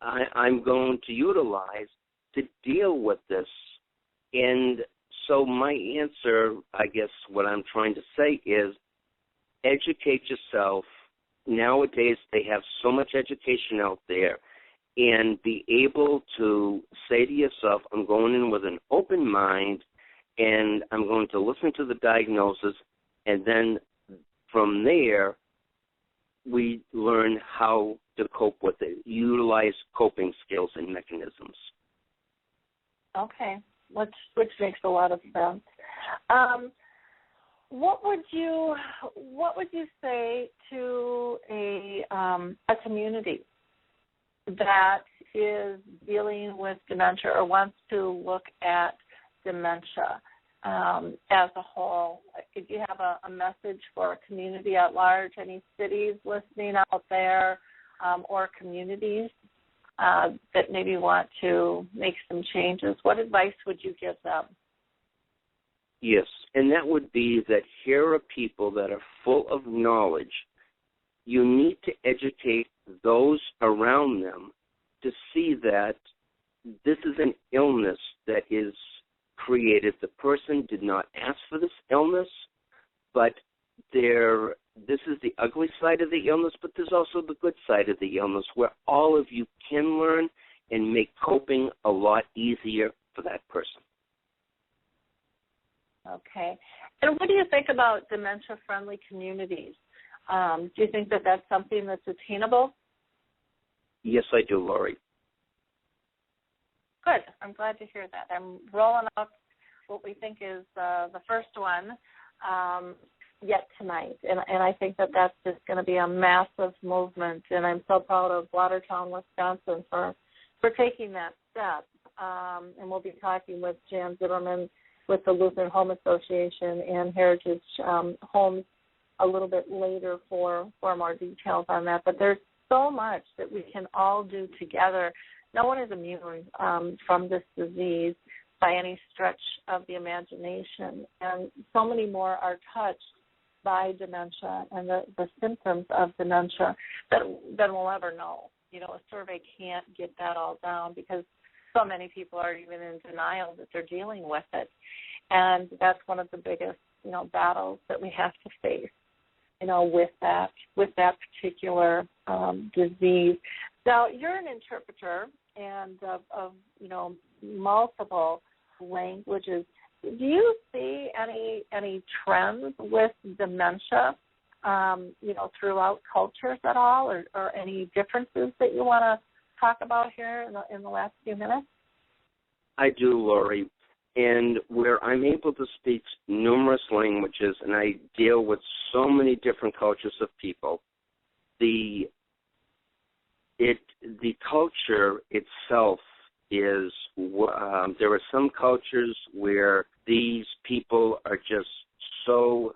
I'm going to utilize to deal with this. And So my answer, I guess what I'm trying to say is educate yourself. Nowadays they have so much education out there, and be able to say to yourself, I'm going in with an open mind, and I'm going to listen to the diagnosis, and then from there we learn how to cope with it, utilize coping skills and mechanisms. Okay, which makes a lot of sense. What would you say to a community that is dealing with dementia or wants to look at dementia as a whole? If you have a message for a community at large, any cities listening out there, or communities that maybe want to make some changes, what advice would you give them? Yes, and that would be that here are people that are full of knowledge. You need to educate those around them to see that this is an illness that is created. The person did not ask for this illness, but this is the ugly side of the illness, but there's also the good side of the illness where all of you can learn and make coping a lot easier for that person. Okay. And what do you think about dementia-friendly communities? Do you think that that's something that's attainable? Yes, I do, Lori. Good. I'm glad to hear that. I'm rolling out what we think is the first one yet tonight. And I think that that's just going to be a massive movement. And I'm so proud of Watertown, Wisconsin for taking that step. And we'll be talking with Jan Zimmerman with the Lutheran Home Association and Heritage Homes a little bit later for more details on that. But there's so much that we can all do together. No one is immune from this disease by any stretch of the imagination. And so many more are touched by dementia and the symptoms of dementia than we'll ever know. You know, a survey can't get that all down because so many people are even in denial that they're dealing with it. And that's one of the biggest, battles that we have to face, with that particular disease. Now, you're an interpreter and of multiple languages. Do you see any trends with dementia, throughout cultures at all, or any differences that you want to talk about here in the last few minutes? I do, Lori. And where I'm able to speak numerous languages and I deal with so many different cultures of people, the culture itself is, there are some cultures where these people are just so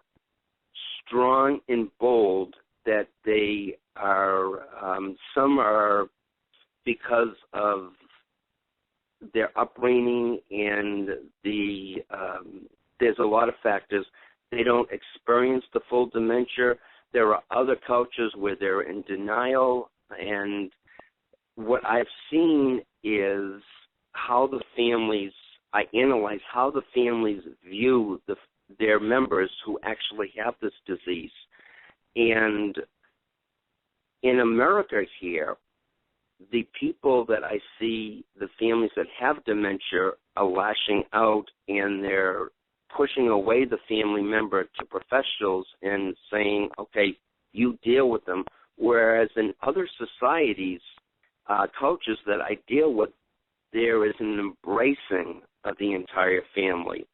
strong and bold that they are, some are because of their upbringing and there's a lot of factors. They don't experience the full dementia. There are other cultures where they're in denial, and what I've seen is how the families, I analyze how the families view their members who actually have this disease. And in America here, the people that I see, the families that have dementia, are lashing out and they're pushing away the family member to professionals and saying, okay, you deal with them. Whereas in other societies, cultures that I deal with, there is an embracing of the entire family.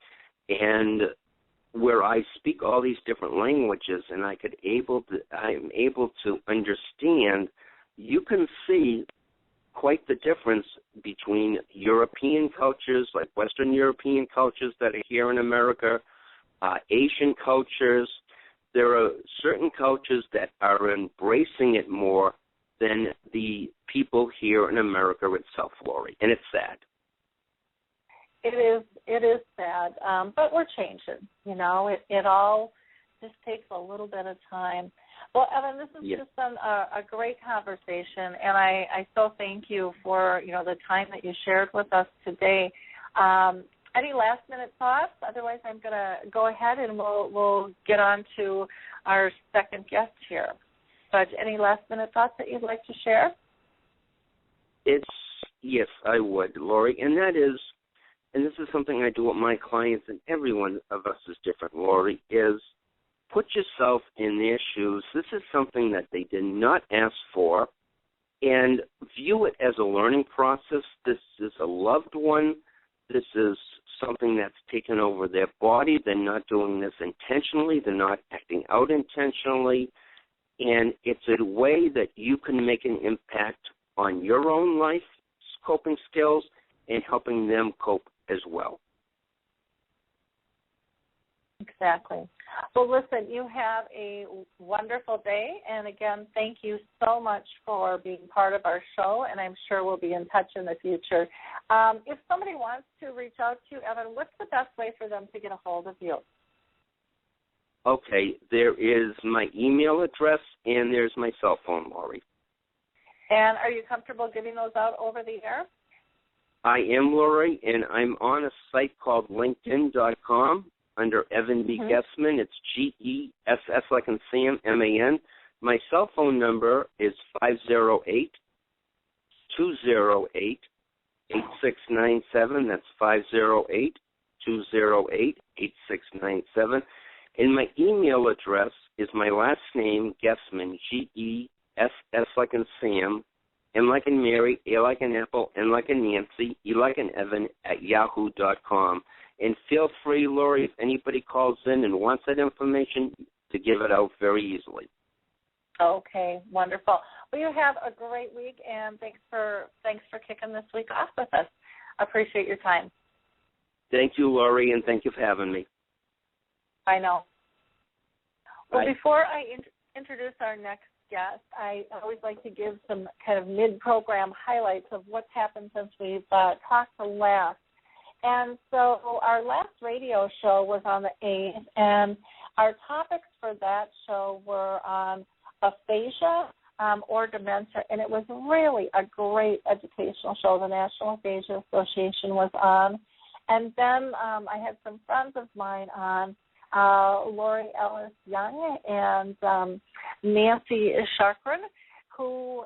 And where I speak all these different languages and I'm able to understand, you can see quite the difference between European cultures, like Western European cultures that are here in America, Asian cultures. There are certain cultures that are embracing it more than the people here in America itself, Lori, and it's sad. It is sad, but we're changing. It all just takes a little bit of time. Well, Evan, this has just been a great conversation, and I so thank you for the time that you shared with us today. Any last-minute thoughts? Otherwise, I'm going to go ahead and we'll get on to our second guest here. But any last-minute thoughts that you'd like to share? Yes, I would, Lori, and that is, and this is something I do with my clients, and every one of us is different, Lori, is put yourself in their shoes. This is something that they did not ask for, and view it as a learning process. This is a loved one. This is something that's taken over their body. They're not doing this intentionally. They're not acting out intentionally. And it's a way that you can make an impact on your own life coping skills and helping them cope as well. Exactly. Well, listen, you have a wonderful day. And, again, thank you so much for being part of our show, and I'm sure we'll be in touch in the future. If somebody wants to reach out to you, Evan, what's the best way for them to get a hold of you? Okay, there is my email address and there's my cell phone, Lori. And are you comfortable giving those out over the air? I am, Lori, and I'm on a site called LinkedIn.com under Evan B. Gessman. It's G-E-S-S like in Sam, M-A-N. My cell phone number is 508-208-8697. That's 508-208-8697. And my email address is my last name, Gessman, G-E-S-S like in Sam, M like in Mary, A like in Apple, N like in Nancy, E like in Evan, at yahoo.com. And feel free, Lori, if anybody calls in and wants that information, to give it out very easily. Okay, wonderful. Well, you have a great week, and thanks for kicking this week off with us. I appreciate your time. Thank you, Lori, and thank you for having me. I know. Well, Bye. before I introduce our next guest, I always like to give some kind of mid-program highlights of what's happened since we've talked last. And so our last radio show was on the 8th, and our topics for that show were on aphasia or dementia, and it was really a great educational show. The National Aphasia Association was on. And then I had some friends of mine on, Lori Ellis Young and Nancy Chakran, who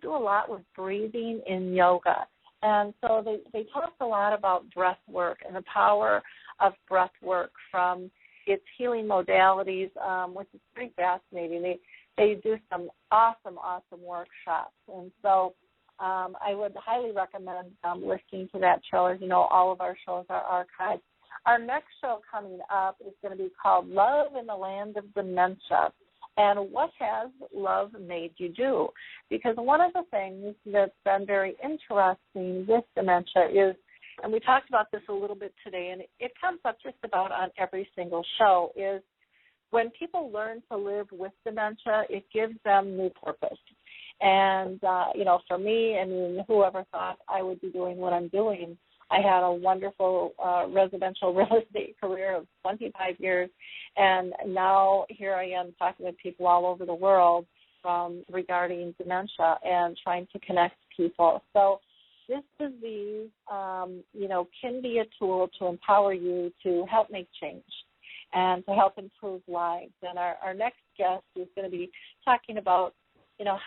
do a lot with breathing in yoga. And so they talked a lot about breath work and the power of breath work from its healing modalities, which is pretty fascinating. They do some awesome workshops. And so I would highly recommend listening to that show. As you know, all of our shows are archived. Our next show coming up is going to be called Love in the Land of Dementia. And what has love made you do? Because one of the things that's been very interesting with dementia is, and we talked about this a little bit today, and it comes up just about on every single show, is when people learn to live with dementia, it gives them new purpose. And, for me, I mean, whoever thought I would be doing what I'm doing? I had a wonderful residential real estate career of 25 years, and now here I am talking with people all over the world regarding dementia and trying to connect people. So this disease, can be a tool to empower you to help make change and to help improve lives. And our next guest is going to be talking about,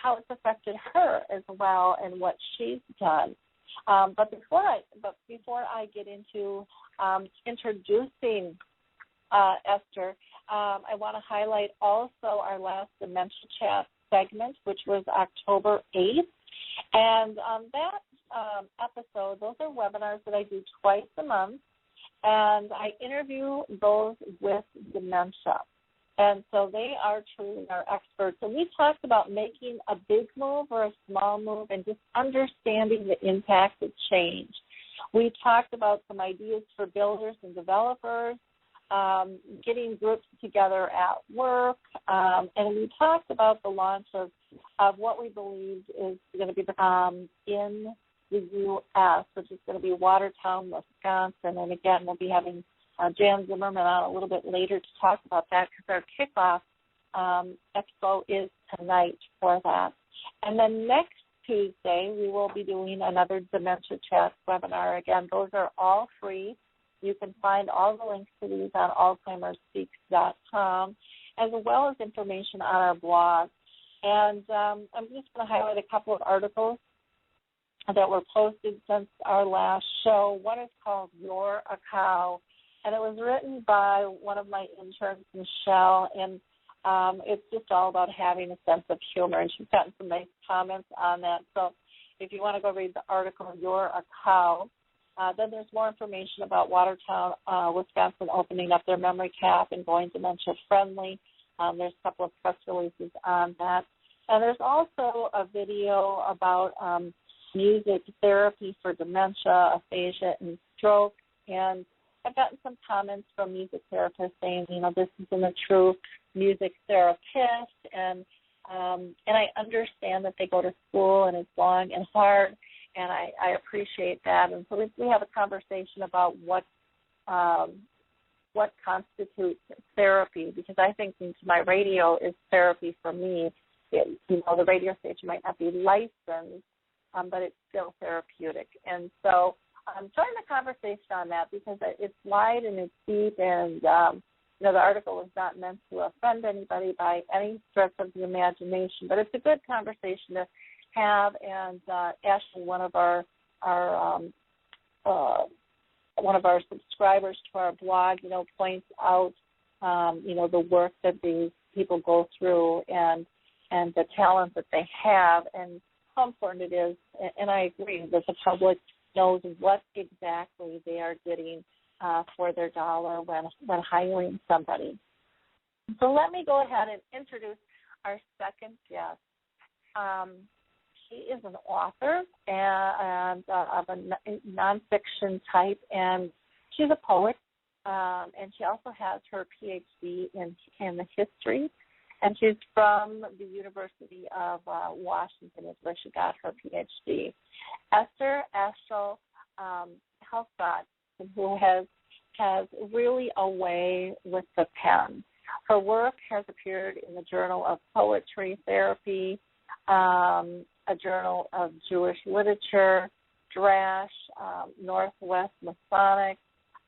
how it's affected her as well and what she's done. But before I get into introducing Esther, I want to highlight also our last Dementia Chat segment, which was October 8th. And on that episode, those are webinars that I do twice a month, and I interview those with dementia. And so they are truly our experts. And we talked about making a big move or a small move and just understanding the impact of change. We talked about some ideas for builders and developers, getting groups together at work, and we talked about the launch of what we believe is going to be in the U.S., which is going to be Watertown, Wisconsin. And, again, we'll be having Jan Zimmerman on a little bit later to talk about that because our kickoff expo is tonight for that. And then next Tuesday, we will be doing another Dementia Chat webinar. Again, those are all free. You can find all the links to these on alzheimerspeaks.com, as well as information on our blog. And I'm just going to highlight a couple of articles that were posted since our last show. One is called You're a Cow, and it was written by one of my interns, Michelle, and it's just all about having a sense of humor, and she's gotten some nice comments on that. So if you want to go read the article, You're a Cow, then there's more information about Watertown, Wisconsin opening up their memory cap and going Dementia Friendly. There's a couple of press releases on that. And there's also a video about music therapy for dementia, aphasia, and stroke. And I've gotten some comments from music therapists saying, this isn't a true music therapist, and I understand that they go to school and it's long and hard, and I appreciate that. And so we have a conversation about what constitutes therapy, because I think my radio is therapy for me. The radio station might not be licensed, but it's still therapeutic. And so join the conversation on that, because it's wide and it's deep, and the article was not meant to offend anybody by any stretch of the imagination, but it's a good conversation to have. And Ashley, one of our subscribers to our blog, points out the work that these people go through and the talent that they have, and how important it is. And I agree that the public knows what exactly they are getting for their dollar when hiring somebody. So let me go ahead and introduce our second guest. She is an author and of a nonfiction type, and she's a poet, and she also has her PhD in the history, and she's from the University of Washington is where she got her PhD. Esther Altshul Helfgott, who has really a way with the pen. Her work has appeared in the Journal of Poetry Therapy, a Journal of Jewish Literature, Drash, Northwest Masonic.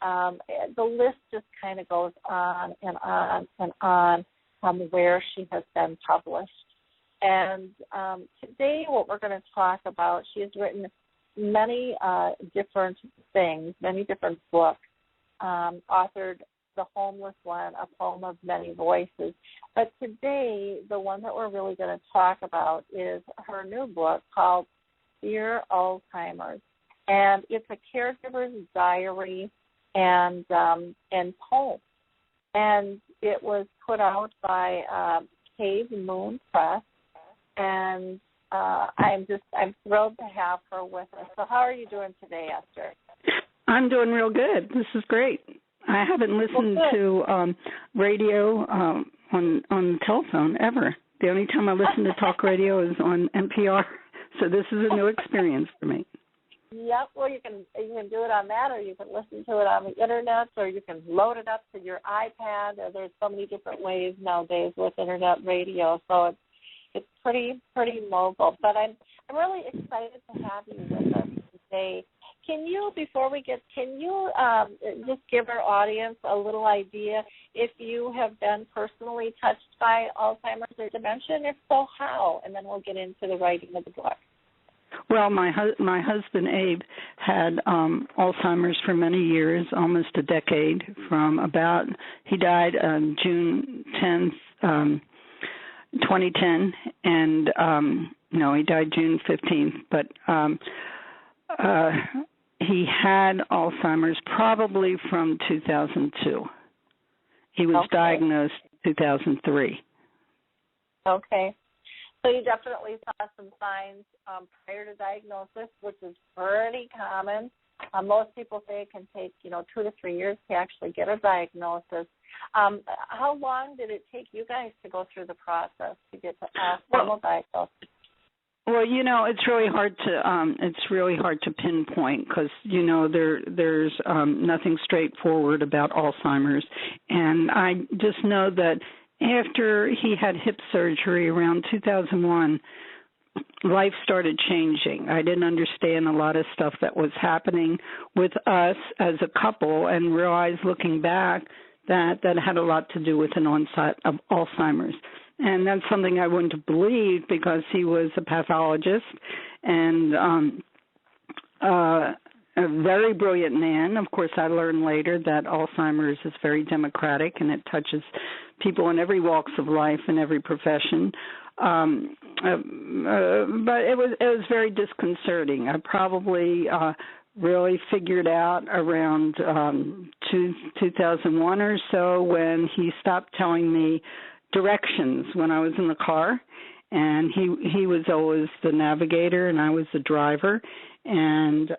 The list just kind of goes on and on and on where she has been published. And today what we're going to talk about, she has written many different things, many different books, authored The Homeless One, A Poem of Many Voices. But today, the one that we're really going to talk about is her new book called Dear Alzheimer's. And it's a caregiver's diary and poem. And it was put out by Cave Moon Press. And I'm thrilled to have her with us. So how are you doing today, Esther? I'm doing real good. This is great. I haven't listened to radio on the telephone ever. The only time I listen to talk radio is on NPR. So this is a new experience for me. Yep. Well, you can do it on that, or you can listen to it on the internet, or you can load it up to your iPad. There's so many different ways nowadays with internet radio. So it's pretty mobile. But I'm really excited to have you with us today. Can you just give our audience a little idea if you have been personally touched by Alzheimer's or dementia, and if so, how? And then we'll get into the writing of the book. Well, my husband, Abe, had Alzheimer's for many years, almost a decade, he died on June 10th, 2010, and he died June 15th, but he had Alzheimer's probably from 2002. He was diagnosed 2003. Okay. So you definitely saw some signs prior to diagnosis, which is pretty common. Most people say it can take, 2 to 3 years to actually get a diagnosis. How long did it take you guys to go through the process to get to formal diagnosis? Well, it's really hard to pinpoint because there's nothing straightforward about Alzheimer's, and I just know that after he had hip surgery around 2001, life started changing. I didn't understand a lot of stuff that was happening with us as a couple, and realized looking back that had a lot to do with an onset of Alzheimer's. And that's something I wouldn't have believed, because he was a pathologist and a very brilliant man. Of course, I learned later that Alzheimer's is very democratic, and it touches people in every walks of life and every profession. But it was very disconcerting. I probably really figured out around 2001 or so, when he stopped telling me directions when I was in the car, and he was always the navigator and I was the driver. And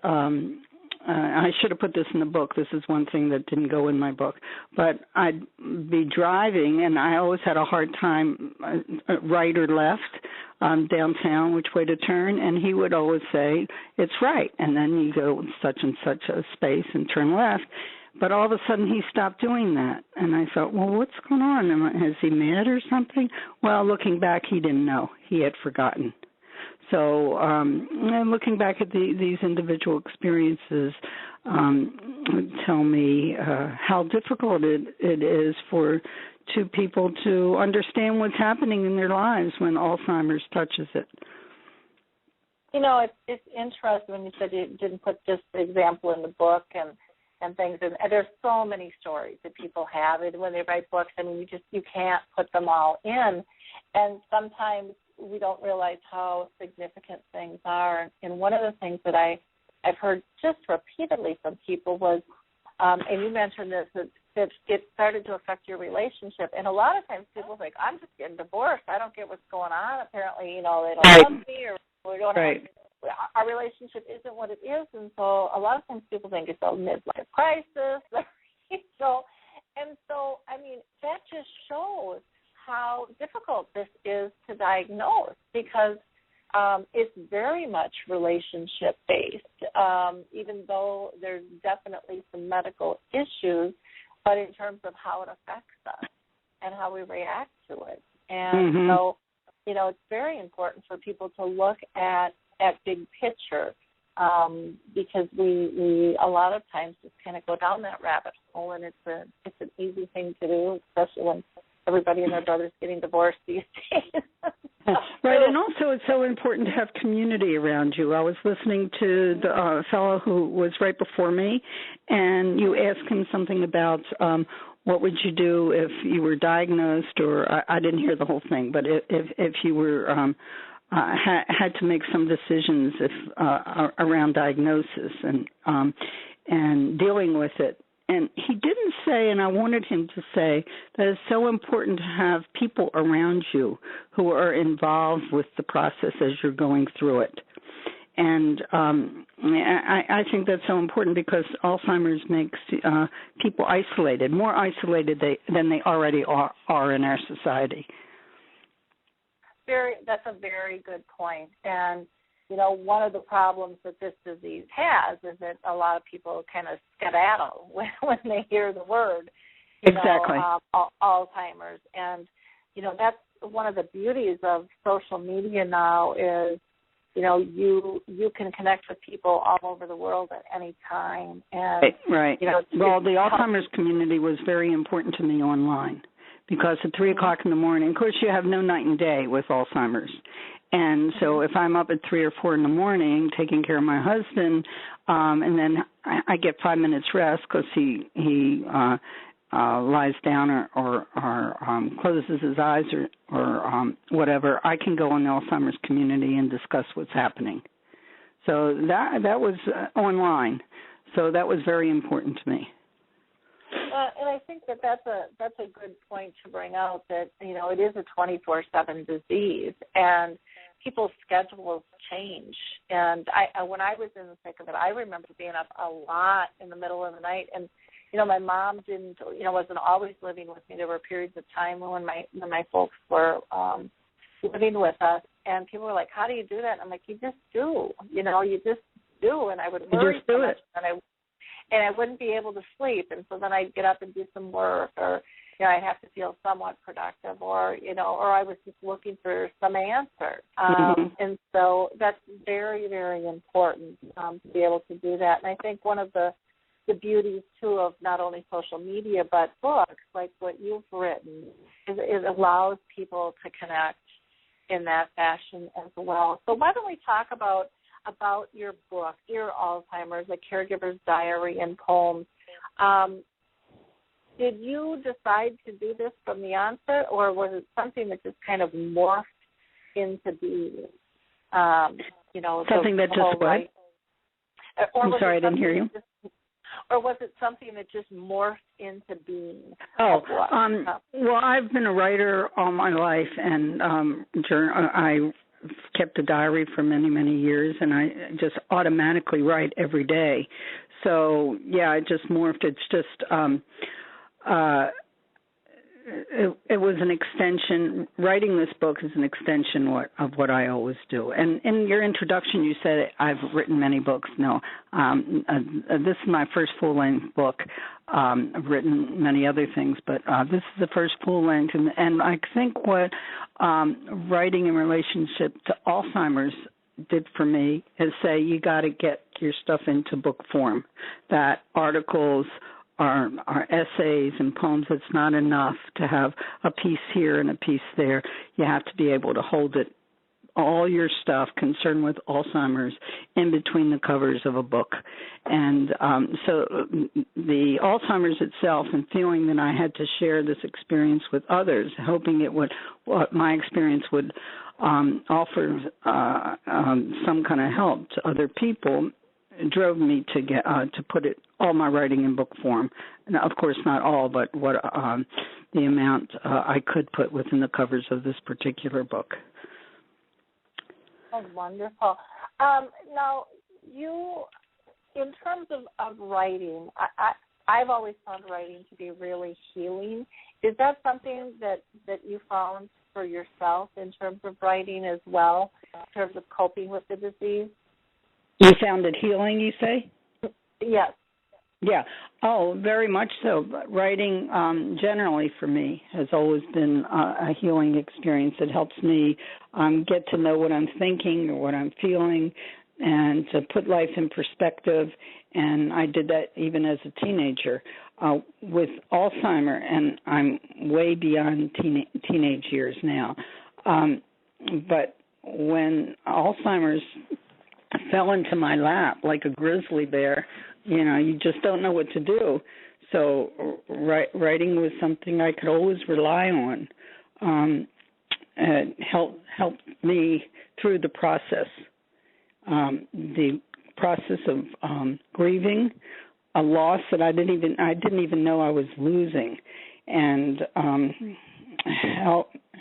I should have put this in the book. This is one thing that didn't go in my book. But I'd be driving, and I always had a hard time right or left downtown, which way to turn, and he would always say, it's right, and then you go such and such a space and turn left. But all of a sudden he stopped doing that, and I thought, well, what's going on? Is he mad or something? Well, looking back, he didn't know. He had forgotten. So looking back at these individual experiences tell me how difficult it is for two people to understand what's happening in their lives when Alzheimer's touches it. You know, it's interesting when you said you didn't put this example in the book and things. And there's so many stories that people have. And when they write books, I mean, you can't put them all in. And sometimes we don't realize how significant things are. And one of the things that I've heard just repeatedly from people was, and you mentioned this, that it started to affect your relationship. And a lot of times people think, I'm just getting divorced. I don't get what's going on. Apparently, you know, they don't love me, or we don't have, our relationship isn't what it is. And so a lot of times people think it's a midlife crisis. So I mean, that just shows how difficult this is to diagnose, because it's very much relationship-based, even though there's definitely some medical issues, but in terms of how it affects us and how we react to it. And so, you know, it's very important for people to look at big picture, because we a lot of times just kind of go down that rabbit hole, and it's an easy thing to do, especially when everybody and their brother's getting divorced these days. Right, and also it's so important to have community around you. I was listening to the fellow who was right before me, and you asked him something about what would you do if you were diagnosed, or I didn't hear the whole thing, but if you were had to make some decisions around diagnosis and dealing with it. And he didn't say, and I wanted him to say, that it's so important to have people around you who are involved with the process as you're going through it. And I think that's so important, because Alzheimer's makes people isolated, more isolated than they already are in our society. That's a very good point. And you know, one of the problems that this disease has is that a lot of people kind of skedaddle when they hear the word, Alzheimer's. And, you know, that's one of the beauties of social media now is, you know, you can connect with people all over the world at any time. And, right. You know, well, the Alzheimer's community was very important to me online, because at 3 o'clock in the morning, of course, you have no night and day with Alzheimer's. And so if I'm up at 3 or 4 in the morning taking care of my husband, and then I get 5 minutes rest because he lies down or closes his eyes or whatever, I can go on the Alzheimer's community and discuss what's happening. So that was online. So that was very important to me. And I think that's a good point to bring out, that, you know, it is a 24/7 disease, and people's schedules change. And when I was in the thick of it, I remember being up a lot in the middle of the night. And, you know, my mom wasn't always living with me. There were periods of time when my folks were living with us, and people were like, "How do you do that?" And I'm like, "You just do. You know, you just do." And I would worry so much, and I wouldn't be able to sleep, and so then I'd get up and do some work, or, I have to feel somewhat productive, or I was just looking for some answer. And so that's very, very important to be able to do that. And I think one of the beauties, too, of not only social media but books like what you've written is it allows people to connect in that fashion as well. So why don't we talk about your book, Dear Alzheimer's, A Caregiver's Diary and Poems. Did you decide to do this from the onset, or was it something that just kind of morphed into being? Something that just what? I'm sorry, I didn't hear you. Or was it something that just morphed into being? Well, I've been a writer all my life, and I kept a diary for many, many years, and I just automatically write every day. So, yeah, it just morphed. It's just it was an extension. Writing this book is an extension of what I always do. And in your introduction, you said I've written many books. No, this is my first full-length book. I've written many other things, but this is the first full-length. And I think what writing in relationship to Alzheimer's did for me is say you got to get your stuff into book form, that articles are essays and poems. It's not enough to have a piece here and a piece there. You have to be able to hold it, all your stuff concerned with Alzheimer's, in between the covers of a book. And so the Alzheimer's itself, and feeling that I had to share this experience with others, hoping my experience would offer some kind of help to other people, drove me to get to put all my writing in book form. Now, of course, not all, but what the amount I could put within the covers of this particular book. Oh, wonderful. Now, you, in terms of writing, I've always found writing to be really healing. Is that something that you found for yourself in terms of writing as well, in terms of coping with the disease? You found it healing, you say? Yes. Yeah. Oh, very much so. Writing generally for me has always been a healing experience. It helps me get to know what I'm thinking or what I'm feeling and to put life in perspective. And I did that even as a teenager. With Alzheimer, and I'm way beyond teenage years now, but when Alzheimer's fell into my lap like a grizzly bear, you just don't know what to do. So writing was something I could always rely on. It helped me through the process of grieving a loss that I didn't even know I was losing, and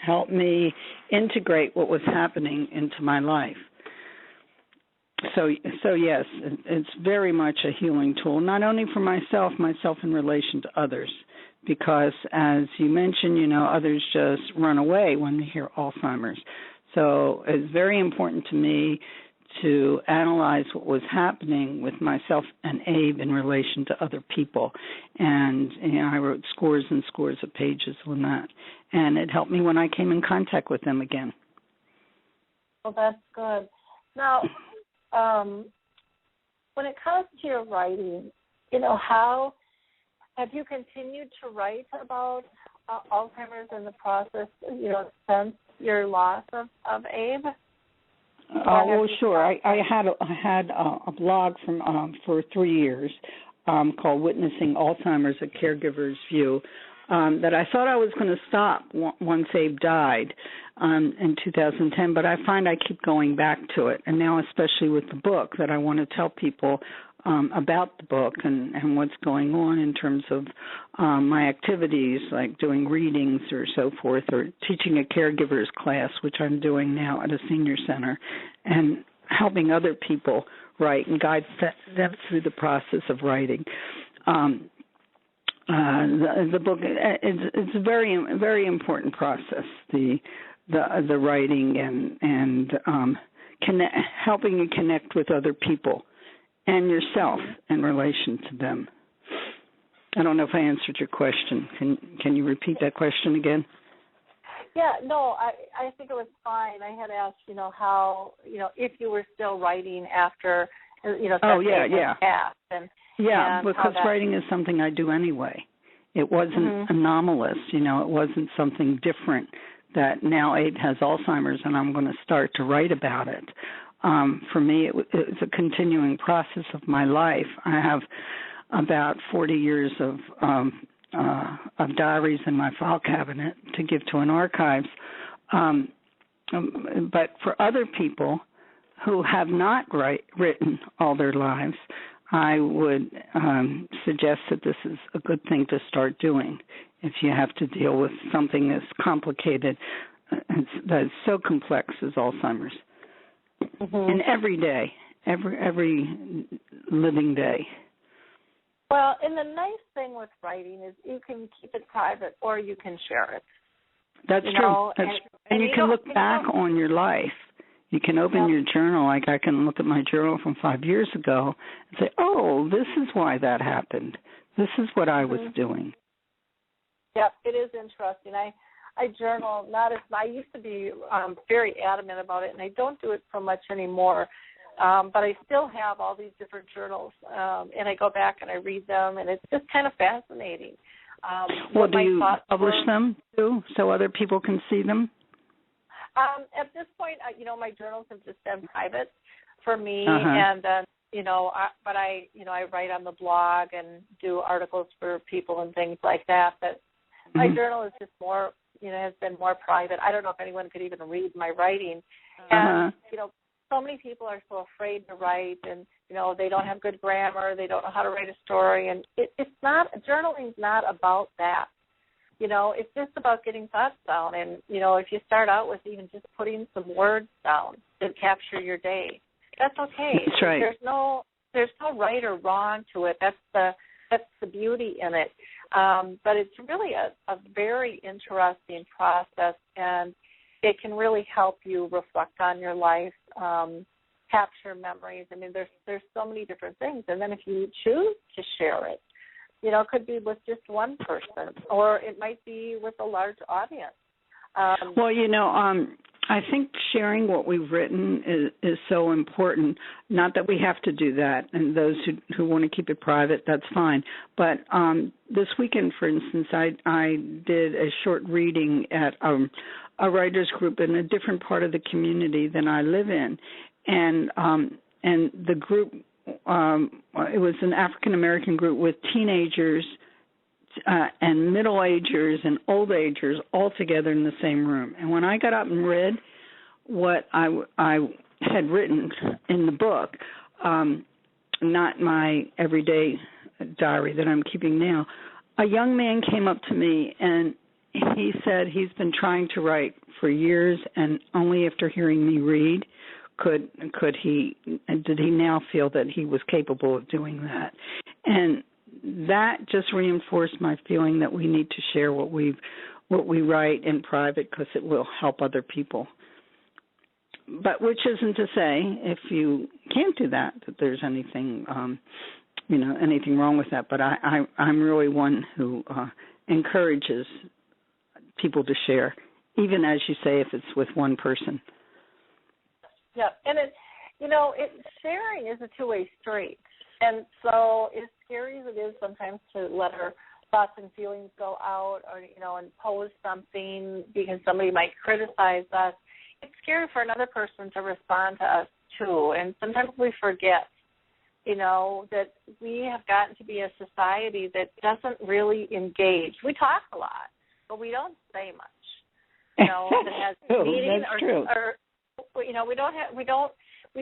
helped me integrate what was happening into my life. So yes, it's very much a healing tool, not only for myself in relation to others, because as you mentioned, others just run away when they hear Alzheimer's. So it's very important to me to analyze what was happening with myself and Abe in relation to other people. And I wrote scores and scores of pages on that, and it helped me when I came in contact with them again. Well, that's good. Now, when it comes to your writing, how have you continued to write about Alzheimer's in the process, since your loss of Abe? Well, sure. I had a blog for 3 years called Witnessing Alzheimer's, A Caregiver's View, that I thought I was going to stop once Abe died in 2010, but I find I keep going back to it. And now, especially with the book, that I want to tell people about the book and what's going on in terms of my activities, like doing readings or so forth, or teaching a caregiver's class, which I'm doing now at a senior center, and helping other people write and guide them through the process of writing. The book, it's a very, very important process, the writing and helping you connect with other people and yourself in relation to them. I don't know if I answered your question. Can you repeat that question again? Yeah, no, I think it was fine. I had asked, how, if you were still writing after, passed. And because writing is something I do anyway. It wasn't anomalous, it wasn't something different that now Abe has Alzheimer's and I'm going to start to write about it. For me, it's a continuing process of my life. I have about 40 years of diaries in my file cabinet to give to an archives. But for other people who have not written all their lives, I would suggest that this is a good thing to start doing if you have to deal with something as complicated, that is so complex as Alzheimer's. And every day, every living day. Well, and the nice thing with writing is you can keep it private or you can share it. That's true. And you can look back on your life. You can open your journal, like I can look at my journal from 5 years ago and say, oh, this is why that happened. This is what I was doing. Yep, it is interesting. I journal, I used to be very adamant about it, and I don't do it so much anymore. But I still have all these different journals, and I go back and I read them, and it's just kind of fascinating. Well, do you publish them, too, so other people can see them? At this point, my journals have just been private for me, and then, but I write on the blog and do articles for people and things like that. But my journal is just more, has been more private. I don't know if anyone could even read my writing. And, so many people are so afraid to write, and, they don't have good grammar, they don't know how to write a story, and it's not, journaling's not about that. It's just about getting thoughts down, and, if you start out with even just putting some words down to capture your day, that's okay. That's right. There's no right or wrong to it. That's the beauty in it. But it's really a very interesting process, and it can really help you reflect on your life, capture memories. I mean, there's so many different things. And then if you choose to share it, it could be with just one person, or it might be with a large audience. Well, I think sharing what we've written is so important. Not that we have to do that, and those who want to keep it private, that's fine. But this weekend, for instance, I did a short reading at a writers group in a different part of the community than I live in, and the group, it was an African-American group with teenagers and middle-agers and old-agers all together in the same room. And when I got up and read what I had written in the book, not my everyday diary that I'm keeping now, a young man came up to me and he said he's been trying to write for years, and only after hearing me read did he now feel that he was capable of doing that. And that just reinforced my feeling that we need to share what we write in private, because it will help other people. But which isn't to say, if you can't do that there's anything anything wrong with that. But I'm really one who encourages people to share, even, as you say, if it's with one person. Yeah, and sharing is a two-way street. And so as scary as it is sometimes to let our thoughts and feelings go out, or, and post something because somebody might criticize us, it's scary for another person to respond to us too. And sometimes we forget, that we have gotten to be a society that doesn't really engage. We talk a lot, but we don't say much. That has meaning, that's true. Or we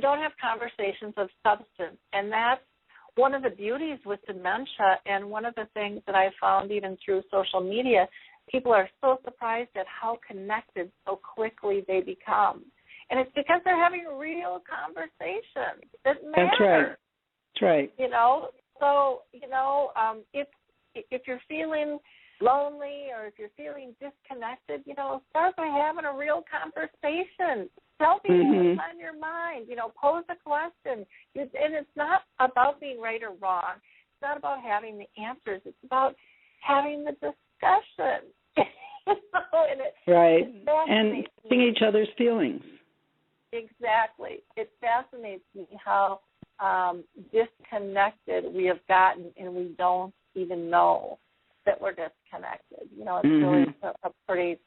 don't have conversations of substance, and that's one of the beauties with dementia, and one of the things that I found even through social media, people are so surprised at how connected so quickly they become. And it's because they're having real conversations that matter. That's right. That's right. So, if you're feeling lonely or if you're feeling disconnected, start by having a real conversation. Tell people what's on your mind. Pose a question. And it's not about being right or wrong. not about having the answers. It's about having the discussion. Right. And seeing each other's feelings. Exactly. It fascinates me how disconnected we have gotten, and we don't even know that we're disconnected. You know, it's really a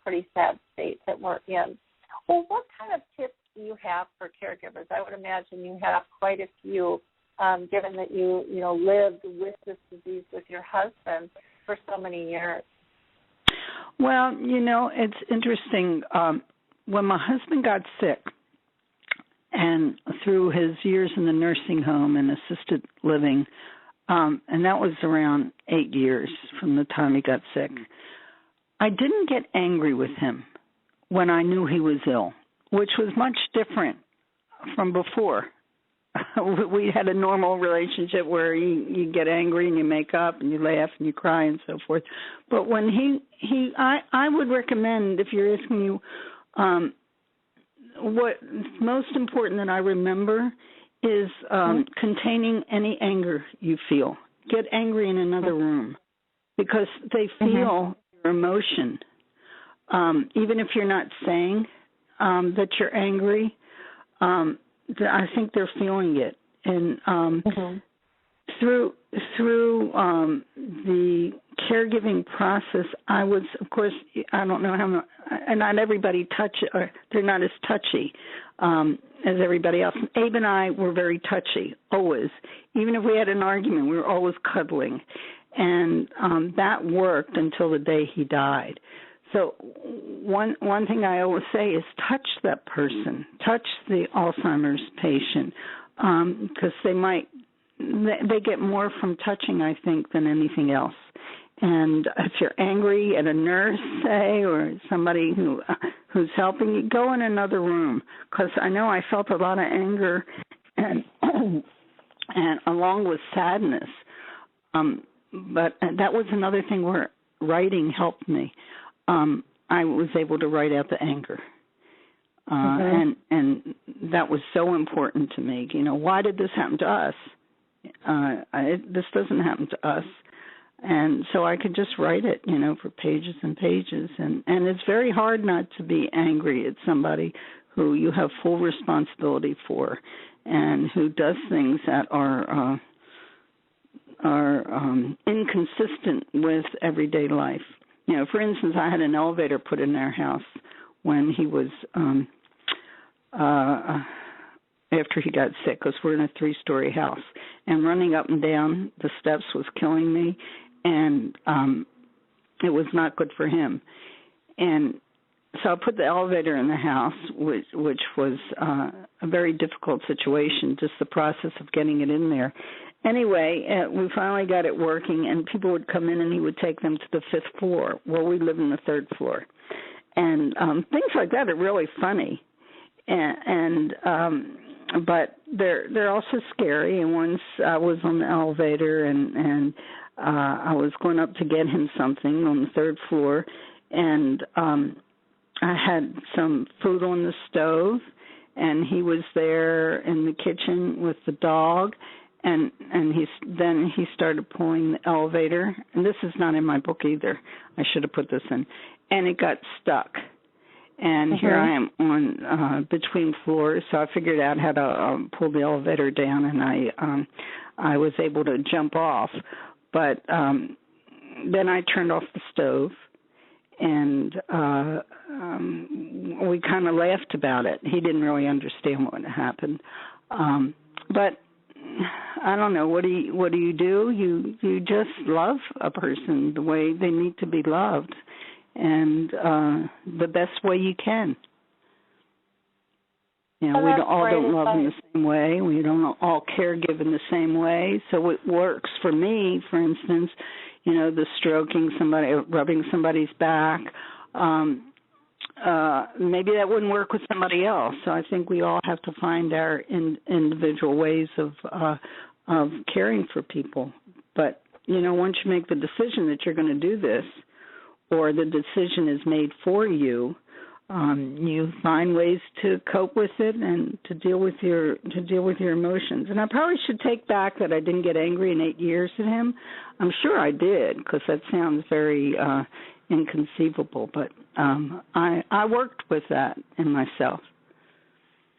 pretty sad state that we're in. Well, what kind of tips do you have for caregivers? I would imagine you have quite a few, given that you lived with this disease with your husband for so many years. Well, it's interesting. When my husband got sick, and through his years in the nursing home and assisted living, and that was around 8 years from the time he got sick, I didn't get angry with him when I knew he was ill, which was much different from before. We had a normal relationship where you get angry and you make up and you laugh and you cry and so forth. But when I would recommend, if you're asking me what's most important that I remember is containing any anger you feel. Get angry in another room because they feel your emotion. Even if you're not saying that you're angry, I think they're feeling it. And through the caregiving process, I was, of course, I don't know how much, and not everybody they're not as touchy as everybody else. Abe and I were very touchy, always. Even if we had an argument, we were always cuddling. And that worked until the day he died. So one thing I always say is touch that person, touch the Alzheimer's patient, because they get more from touching, I think, than anything else. And if you're angry at a nurse, say, or somebody who's helping you, go in another room, because I know I felt a lot of anger and along with sadness. But that was another thing where writing helped me. I was able to write out the anger. And that was so important to me. Why did this happen to us? This doesn't happen to us. And so I could just write it, for pages and pages. And it's very hard not to be angry at somebody who you have full responsibility for and who does things that are inconsistent with everyday life. For instance, I had an elevator put in our house when he was, after he got sick, because we're in a 3-story house. And running up and down the steps was killing me, and it was not good for him. And so I put the elevator in the house, which was a very difficult situation, just the process of getting it in there. Anyway, we finally got it working, and people would come in, and he would take them to the 5th floor. Well, we live in the 3rd floor. And things like that are really funny. But they're also scary. And once I was on the elevator, and I was going up to get him something on the 3rd floor, and I had some food on the stove, and he was there in the kitchen with the dog. And then he started pulling the elevator, and this is not in my book either. I should have put this in. And it got stuck. And here I am on between floors, so I figured out how to pull the elevator down, and I was able to jump off. But then I turned off the stove, and we kind of laughed about it. He didn't really understand what had happened. But I don't know. What do you do? You just love a person the way they need to be loved, and the best way you can. We all don't love in the same way. We don't all caregive in the same way. So it works for me, for instance, the stroking somebody, rubbing somebody's back. Maybe that wouldn't work with somebody else. So I think we all have to find our individual ways of caring for people. But, once you make the decision that you're going to do this, or the decision is made for you, you find ways to cope with it and to deal with your emotions. And I probably should take back that I didn't get angry in 8 years at him. I'm sure I did, because that sounds very inconceivable. But I worked with that in myself.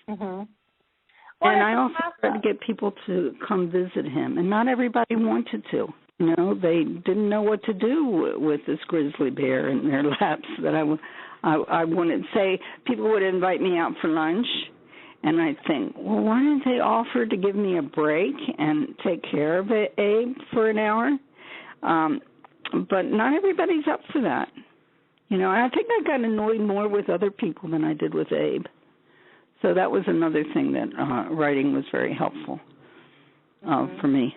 Mm-hmm. And I also tried to get people to come visit him, and not everybody wanted to. You know, they didn't know what to do with this grizzly bear in their laps. That I wouldn't say. People would invite me out for lunch, and I'd think, well, why didn't they offer to give me a break and take care of Abe for an hour? But not everybody's up for that. You know, I think I got annoyed more with other people than I did with Abe. So that was another thing that writing was very helpful for me.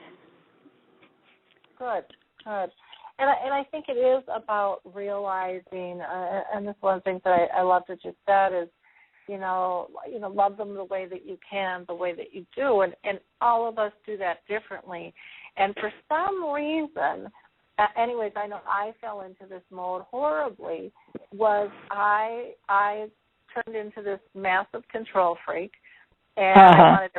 Good. And I think it is about realizing, and this is one of the things that I love that you said is, you know, love them the way that you can, the way that you do, and all of us do that differently. And for some reason, anyways, I know I fell into this mode horribly. Was I turned into this massive control freak, and I wanted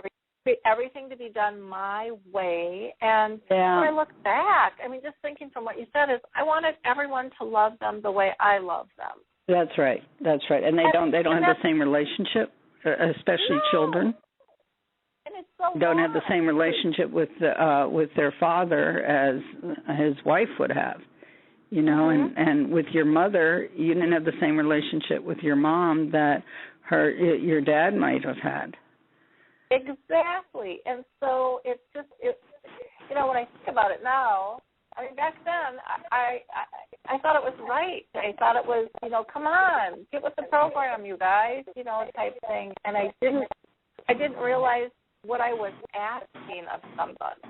everything to be done my way. And when I look back, I mean, just thinking from what you said is, I wanted everyone to love them the way I love them. That's right. And they don't have the same relationship, especially children. And it's so don't have the same relationship with their father as his wife would have. You know, and with your mother, you didn't have the same relationship with your mom that your dad might have had. Exactly. And so it's just, you know, when I think about it now, I mean, back then, I thought it was right. I thought it was, you know, come on, get with the program, you guys, you know, type thing. And I didn't realize what I was asking of somebody.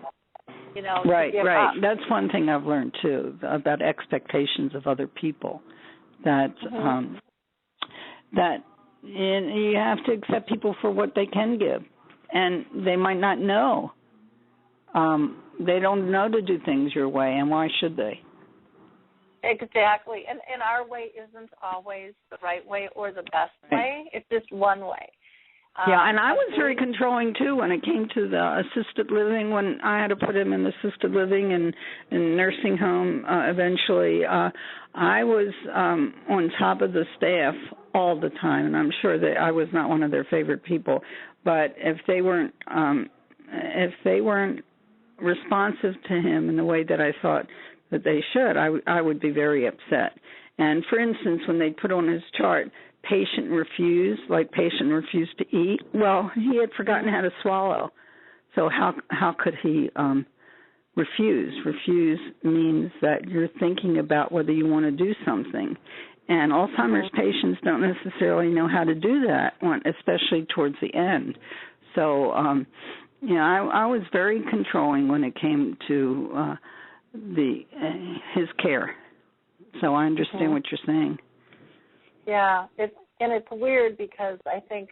You know, right. That's one thing I've learned too about expectations of other people. That you have to accept people for what they can give, and they might not know. They don't know to do things your way, and why should they? Exactly, and our way isn't always the right way or the best way. It's just one way. And I was very controlling, too, when it came to the assisted living, when I had to put him in assisted living and nursing home eventually. I was on top of the staff all the time, and I'm sure that I was not one of their favorite people. But if they weren't responsive to him in the way that I thought that they should, I would be very upset. And, for instance, when they put on his chart, patient refused to eat. Well, he had forgotten how to swallow. So how could he refuse? Refuse means that you're thinking about whether you want to do something. And Alzheimer's patients don't necessarily know how to do that, especially towards the end. So, I was very controlling when it came to his care. So I understand what you're saying. Yeah, it's weird because I think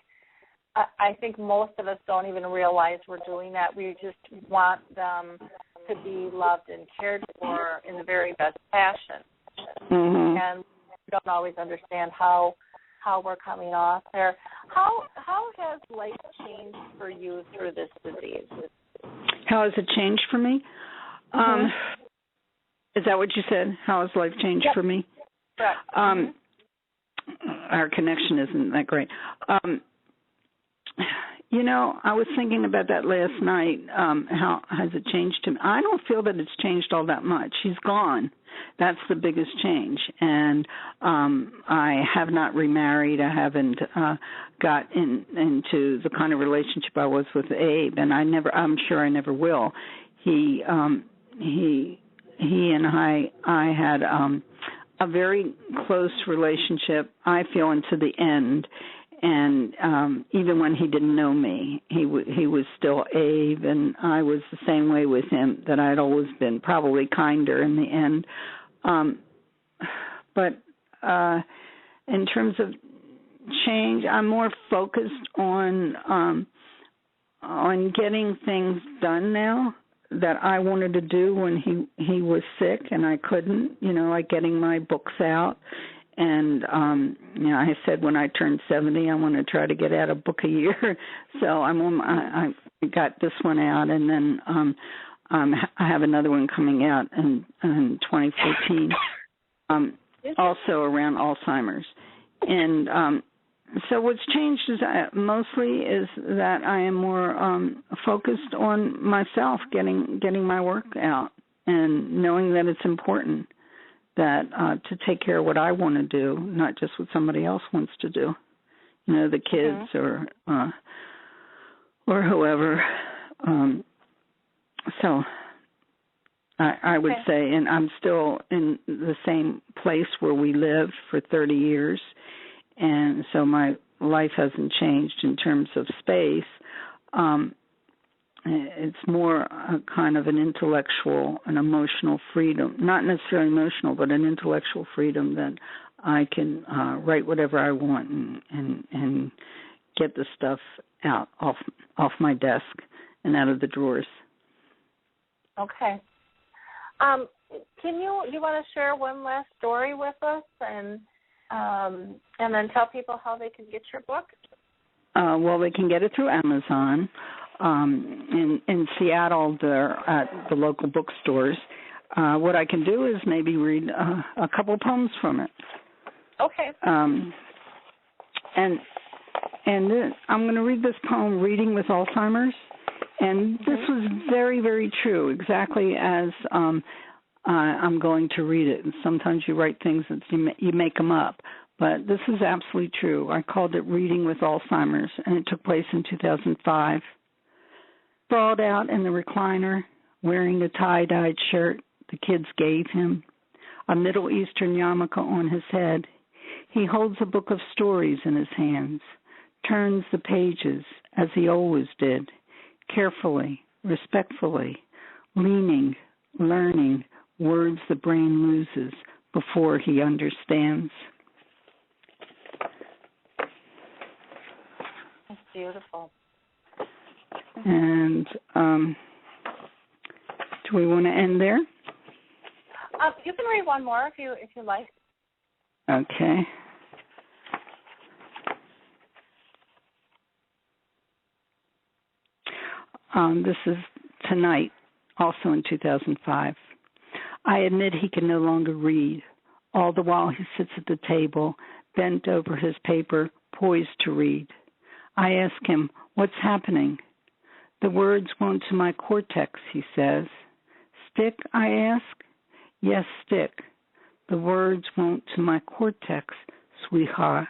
most of us don't even realize we're doing that. We just want them to be loved and cared for in the very best fashion, and we don't always understand how we're coming off there. How has life changed for you through this disease? How has it changed for me? Is that what you said? How has life changed for me? Correct. Our connection isn't that great. I was thinking about that last night. How has it changed him? I don't feel that it's changed all that much. He's gone. That's the biggest change. And I have not remarried. I haven't got into the kind of relationship I was with Abe, and I'm sure I never will. He and I had a very close relationship, I feel, into the end. And even when he didn't know me, he was still Abe, and I was the same way with him that I'd always been, probably kinder in the end. But in terms of change, I'm more focused on getting things done now that I wanted to do when he was sick and I couldn't, like getting my books out And, I said when I turn 70, I want to try to get out a book a year. So I got this one out, and then I have another one coming out in 2014, also around Alzheimer's. And so what's changed is mostly is that I am more focused on myself, getting my work out, and knowing that it's important that to take care of what I want to do, not just what somebody else wants to do. The kids or whoever. So I would say, and I'm still in the same place where we lived for 30 years, and so my life hasn't changed in terms of space. It's more a kind of an intellectual and emotional freedom, not necessarily emotional, but an intellectual freedom that I can write whatever I want and get the stuff out off my desk and out of the drawers. Okay. You want to share one last story with us and then tell people how they can get your book? Well, they can get it through Amazon. In Seattle, they're at the local bookstores. What I can do is maybe read a couple poems from it. Okay. And I'm going to read this poem, Reading with Alzheimer's. And this was very, very true, exactly as I'm going to read it. And sometimes you write things that you make them up. But this is absolutely true. I called it Reading with Alzheimer's, and it took place in 2005. Sprawled out in the recliner, wearing a tie-dyed shirt the kids gave him, a Middle Eastern yarmulke on his head, he holds a book of stories in his hands, turns the pages as he always did, carefully, respectfully, leaning, learning words the brain loses before he understands. That's beautiful. And do we want to end there? You can read one more if you like. Okay. This is tonight, also in 2005. I admit he can no longer read. All the while he sits at the table, bent over his paper, poised to read. I ask him, what's happening? The words won't to my cortex, he says. Stick, I ask? Yes, stick. The words won't to my cortex, sweetheart.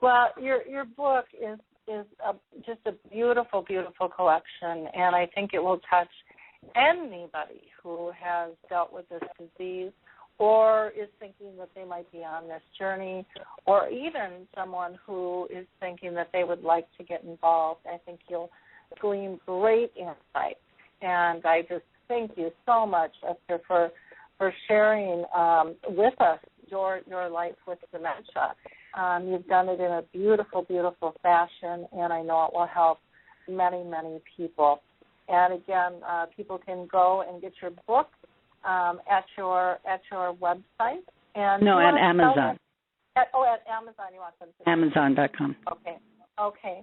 Well, your book is just a beautiful, beautiful collection, and I think it will touch anybody who has dealt with this disease or is thinking that they might be on this journey, or even someone who is thinking that they would like to get involved. I think you'll glean great insight. And I just thank you so much, Esther, for sharing with us your life with dementia. You've done it in a beautiful, beautiful fashion, and I know it will help many, many people. And again, people can go and get your book at your website. And no, at Amazon. At Amazon. You want them to Amazon.com. Okay.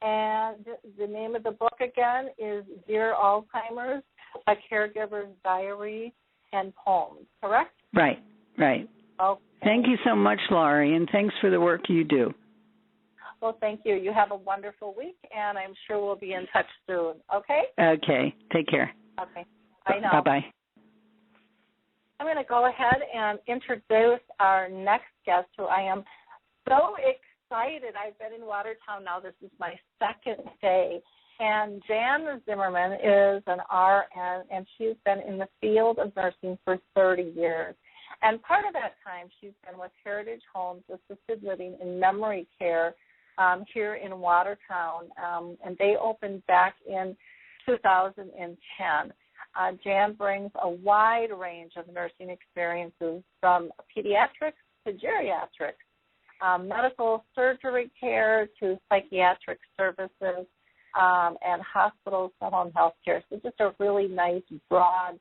And the name of the book again is Dear Alzheimer's, A Caregiver's Diary and Poems, correct? Right. Okay. Thank you so much, Laurie, and thanks for the work you do. Well, thank you. You have a wonderful week, and I'm sure we'll be in touch soon, okay? Okay. Take care. Okay. Bye now. Bye-bye. I'm going to go ahead and introduce our next guest, who I am so excited. I've been in Watertown now. This is my second day. And Jan Zimmerman is an RN, and she's been in the field of nursing for 30 years. And part of that time, she's been with Heritage Homes, assisted living and memory care here in Watertown, and they opened back in 2010. Jan brings a wide range of nursing experiences from pediatrics to geriatrics, medical surgery care to psychiatric services, and hospitals and home health care. So just a really nice, broad,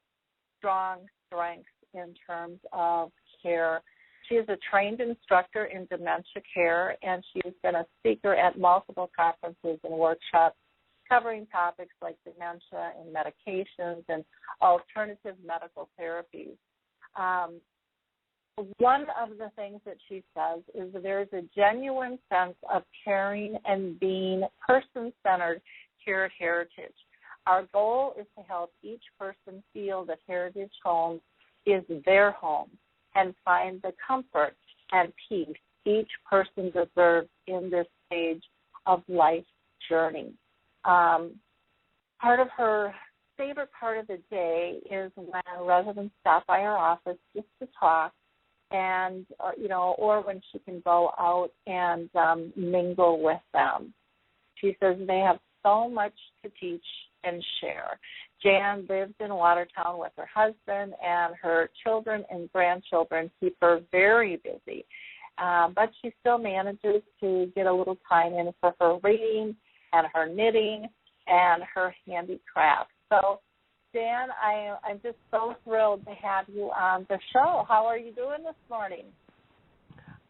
strong strengths in terms of care. She is a trained instructor in dementia care, and she's been a speaker at multiple conferences and workshops covering topics like dementia and medications and alternative medical therapies. One of the things that she says is that there is a genuine sense of caring and being person-centered here at Heritage. Our goal is to help each person feel that Heritage Homes is their home and find the comfort and peace each person deserves in this stage of life's journey. Part of her favorite part of the day is when residents stop by her office just to talk, and or when she can go out and mingle with them. She says they have so much to teach and share. Jan lives in Watertown with her husband, and her children and grandchildren keep her very busy. But she still manages to get a little time in for her reading and her knitting and her handicraft. So, Jan, I'm just so thrilled to have you on the show. How are you doing this morning?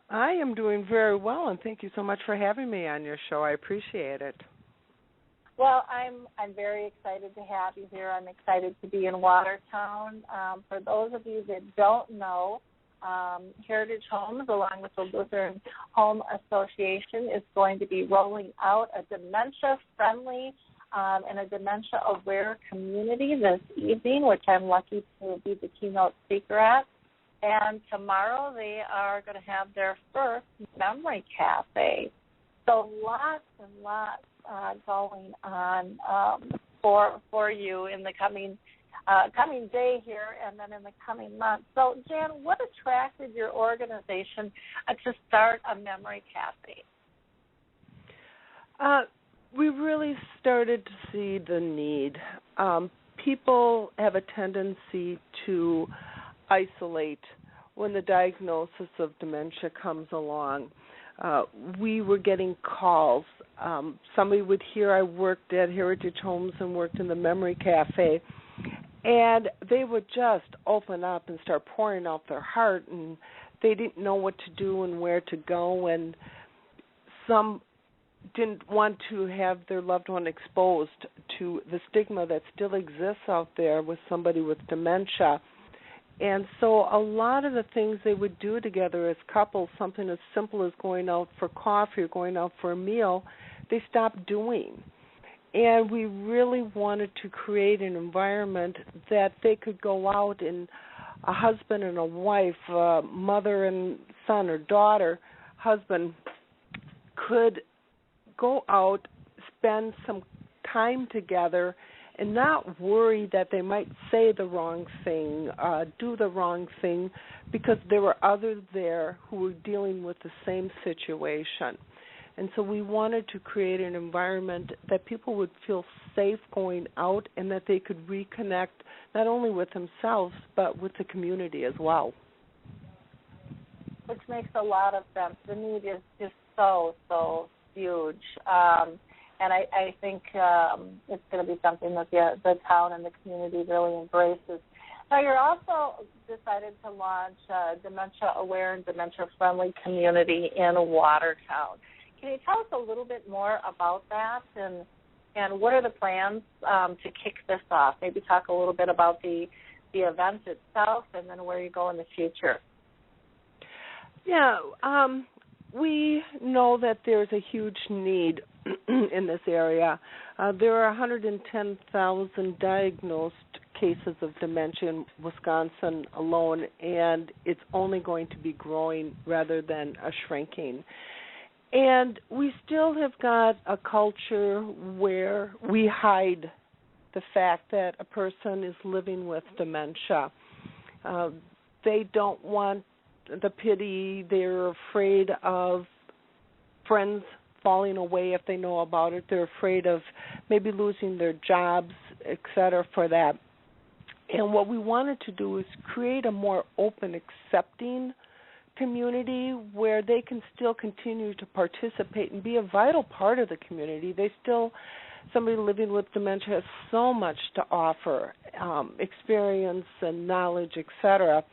I am doing very well, and thank you so much for having me on your show. I appreciate it. Well, I'm very excited to have you here. I'm excited to be in Watertown. For those of you that don't know, Heritage Homes, along with the Lutheran Home Association, is going to be rolling out a Dementia Friendly and a dementia-aware community this evening, which I'm lucky to be the keynote speaker at. And tomorrow they are going to have their first memory cafe. So lots and lots going on for you in the coming day here and then in the coming months. So, Jan, what attracted your organization to start a memory cafe? We really started to see the need. People have a tendency to isolate when the diagnosis of dementia comes along. We were getting calls. Somebody would hear I worked at Heritage Homes and worked in the Memory Cafe, and they would just open up and start pouring out their heart, and they didn't know what to do and where to go, and some didn't want to have their loved one exposed to the stigma that still exists out there with somebody with dementia. And so a lot of the things they would do together as couples, something as simple as going out for coffee or going out for a meal, they stopped doing. And we really wanted to create an environment that they could go out and a husband and a wife, mother and son or daughter, husband, could go out, spend some time together, and not worry that they might say the wrong thing, do the wrong thing, because there were others there who were dealing with the same situation. And so we wanted to create an environment that people would feel safe going out and that they could reconnect not only with themselves but with the community as well. Which makes a lot of sense. The need is just so huge. And I think it's going to be something that the town and the community really embraces. Now, you're also decided to launch a dementia-aware and dementia-friendly community in Watertown. Can you tell us a little bit more about that and what are the plans to kick this off? Maybe talk a little bit about the event itself and then where you go in the future. Yeah, we know that there's a huge need in this area. There are 110,000 diagnosed cases of dementia in Wisconsin alone, and it's only going to be growing rather than shrinking. And we still have got a culture where we hide the fact that a person is living with dementia. They don't want the pity. They're afraid of friends falling away if they know about it. They're afraid of maybe losing their jobs, et cetera, for that. And what we wanted to do is create a more open, accepting community where they can still continue to participate and be a vital part of the community. They still somebody living with dementia has so much to offer, experience and knowledge, etc.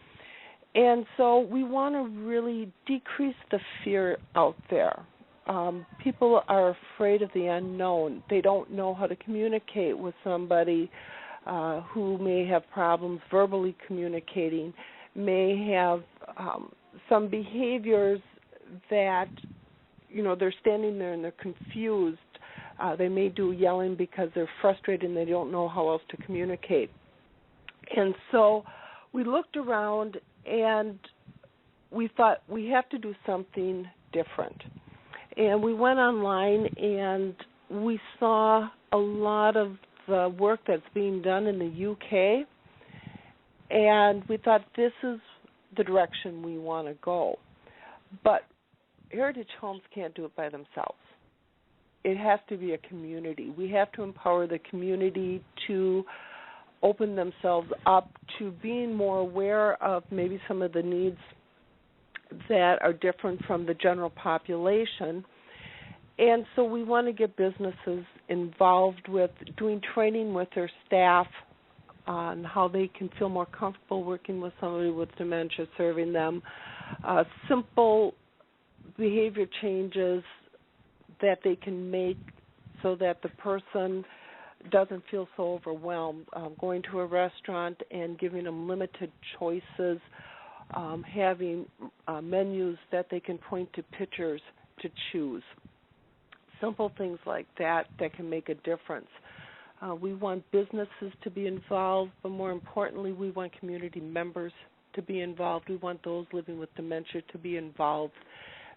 And so we want to really decrease the fear out there. People are afraid of the unknown. They don't know how to communicate with somebody who may have problems verbally communicating, may have some behaviors that, they're standing there and they're confused. They may do yelling because they're frustrated and they don't know how else to communicate. And so we looked around and we thought we have to do something different. And we went online and we saw a lot of the work that's being done in the UK, and we thought this is the direction we want to go. But Heritage Homes can't do it by themselves. It has to be a community. We have to empower the community to open themselves up to being more aware of maybe some of the needs that are different from the general population. And so we want to get businesses involved with doing training with their staff on how they can feel more comfortable working with somebody with dementia, serving them, simple behavior changes that they can make so that the person doesn't feel so overwhelmed, going to a restaurant and giving them limited choices, having menus that they can point to pictures to choose. Simple things like that can make a difference. We want businesses to be involved, but more importantly, we want community members to be involved. We want those living with dementia to be involved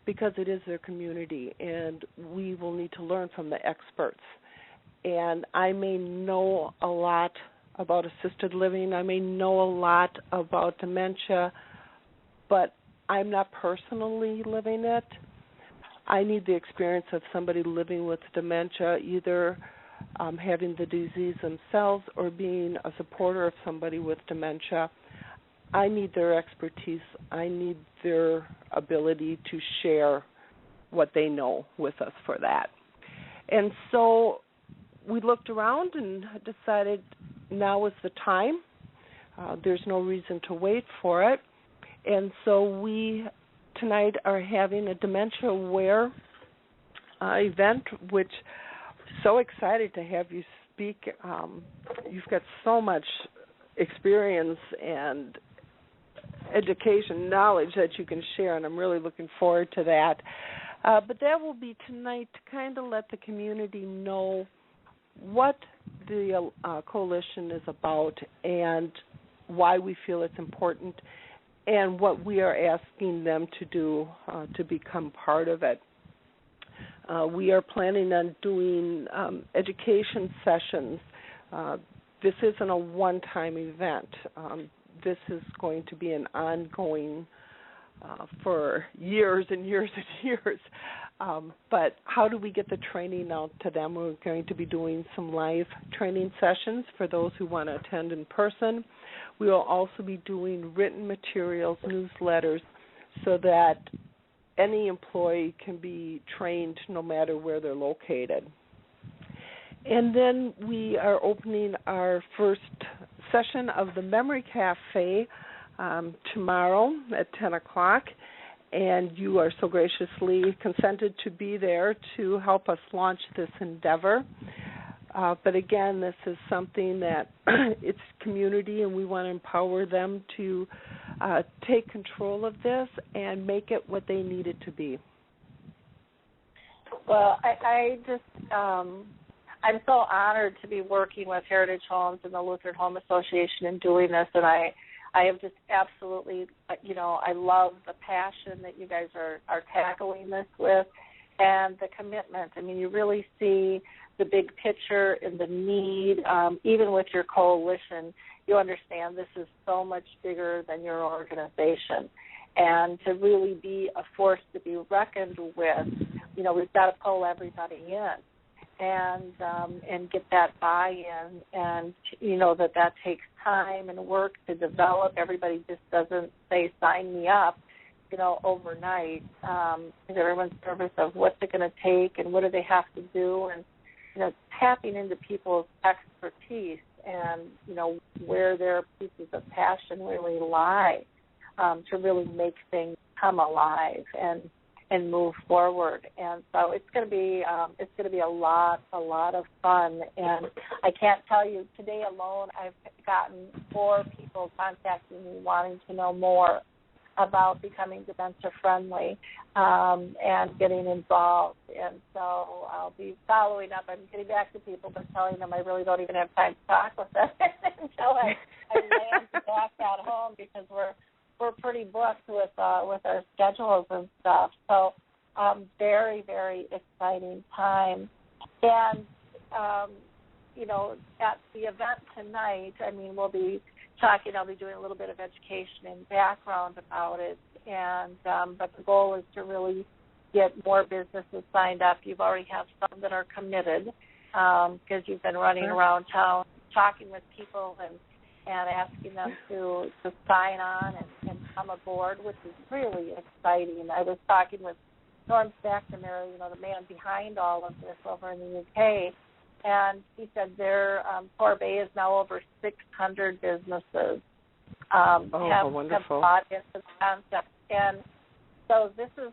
because it is their community, and we will need to learn from the experts. And I may know a lot about assisted living. I may know a lot about dementia, but I'm not personally living it. I need the experience of somebody living with dementia, either having the disease themselves or being a supporter of somebody with dementia. I need their expertise. I need their ability to share what they know with us for that. And so we looked around and decided now is the time. There's no reason to wait for it. And so we tonight are having a Dementia Aware event, which I'm so excited to have you speak. You've got so much experience and education, knowledge that you can share, and I'm really looking forward to that. But that will be tonight to kind of let the community know what the coalition is about and why we feel it's important and what we are asking them to do to become part of it. We are planning on doing education sessions. This isn't a one-time event. This is going to be an ongoing for years and years and years. But how do we get the training out to them? We're going to be doing some live training sessions for those who want to attend in person. We will also be doing written materials, newsletters, so that any employee can be trained no matter where they're located. And then we are opening our first session of the Memory Cafe tomorrow at 10 o'clock. And you are so graciously consented to be there to help us launch this endeavor. But again, this is something that it's community, and we want to empower them to take control of this and make it what they need it to be. Well, I'm so honored to be working with Heritage Homes and the Lutheran Home Association and doing this, and I have just absolutely, I love the passion that you guys are tackling this with and the commitment. I mean, you really see the big picture and the need. Even with your coalition, you understand this is so much bigger than your organization. And to really be a force to be reckoned with, we've got to pull everybody in and get that buy-in, and that takes time and work to develop. Everybody just doesn't say sign me up overnight, because everyone's nervous of what's it going to take and what do they have to do, and tapping into people's expertise and, where their pieces of passion really lie, to really make things come alive and move forward. And so it's going to be a lot of fun. And I can't tell you, today alone I've gotten 4 people contacting me wanting to know more about becoming dementia friendly and getting involved. And so I'll be following up. I'm getting back to people, but telling them I really don't even have time to talk with them until I land back at home, because we're pretty booked with our schedules and stuff. So very, very exciting time. And at the event tonight, we'll be talking. I'll be doing a little bit of education and background about it, and but the goal is to really get more businesses signed up. You've already have some that are committed, because you've been running around town talking with people and asking them to sign on and come aboard, which is really exciting. I was talking with Norm McNamara, the man behind all of this over in the UK, and he said their Torbay is now over 600 businesses have bought into the concept. And so this is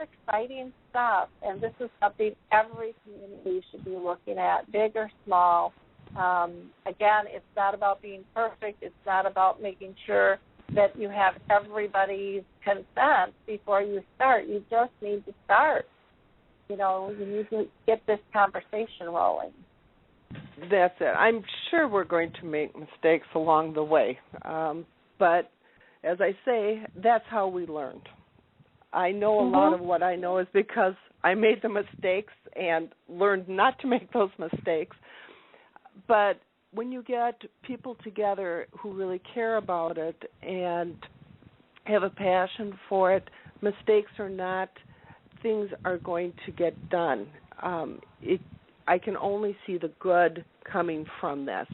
exciting stuff, and this is something every community should be looking at, big or small. Again, it's not about being perfect. It's not about making sure that you have everybody's consent before you start. You just need to start. You need to get this conversation rolling. That's it. I'm sure we're going to make mistakes along the way. But as I say, that's how we learned. I know a lot of what I know is because I made the mistakes and learned not to make those mistakes. But when you get people together who really care about it and have a passion for it, mistakes or not, things are going to get done. I can only see the good coming from this.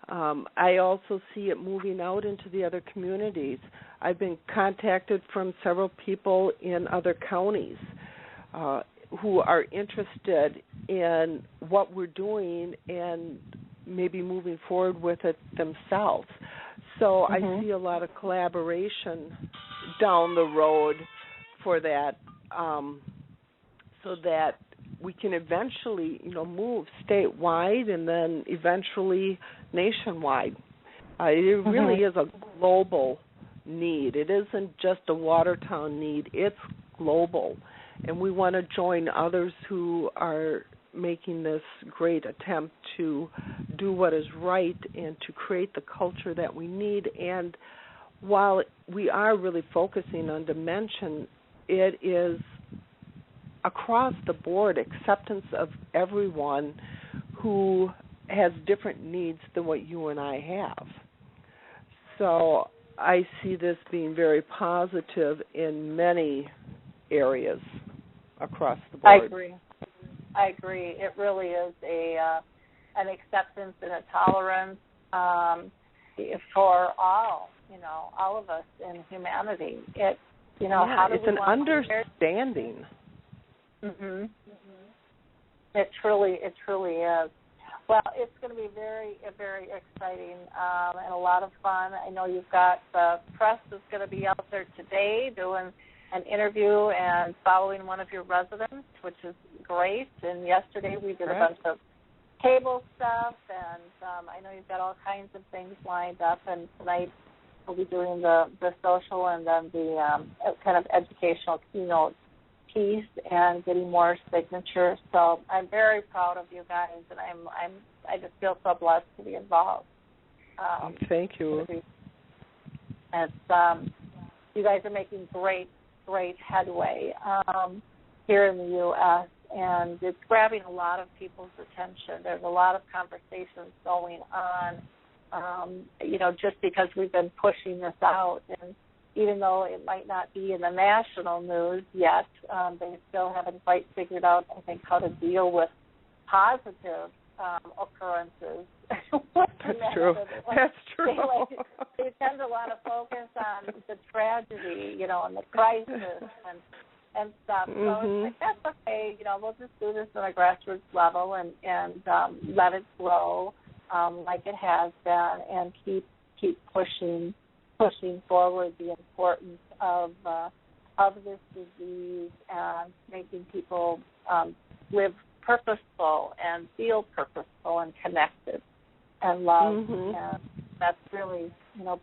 I also see it moving out into the other communities. I've been contacted from several people in other counties who are interested in what we're doing and maybe moving forward with it themselves. So I see a lot of collaboration down the road for that, so that we can eventually, move statewide and then eventually nationwide. It really is a global need. It isn't just a Watertown need. It's global. And we want to join others who are making this great attempt to do what is right and to create the culture that we need. And while we are really focusing on dementia, it is across the board acceptance of everyone who has different needs than what you and I have. So I see this being very positive in many areas across the board. I agree. It really is an acceptance and a tolerance for all of us in humanity. How do it's an understanding. It truly is. Well, it's going to be very, very exciting and a lot of fun. I know you've got the press is going to be out there today doing an interview and following one of your residents, which is great. And yesterday we did a bunch of table stuff, and I know you've got all kinds of things lined up. And tonight we'll be doing the social and then the kind of educational keynote piece and getting more signatures. So I'm very proud of you guys, and I just feel so blessed to be involved. Thank you. It's you guys are making great headway here in the U.S., and it's grabbing a lot of people's attention. There's a lot of conversations going on, just because we've been pushing this out. And even though it might not be in the national news yet, they still haven't quite figured out, I think, how to deal with positive occurrences. That's true. They tend a lot of focus on the tragedy, and the crisis, and and stuff. So it's like, that's okay. We'll just do this on a grassroots level and let it grow like it has been, and keep pushing forward the importance of this disease and making people live purposeful and feel purposeful and connected and loved. And that's really,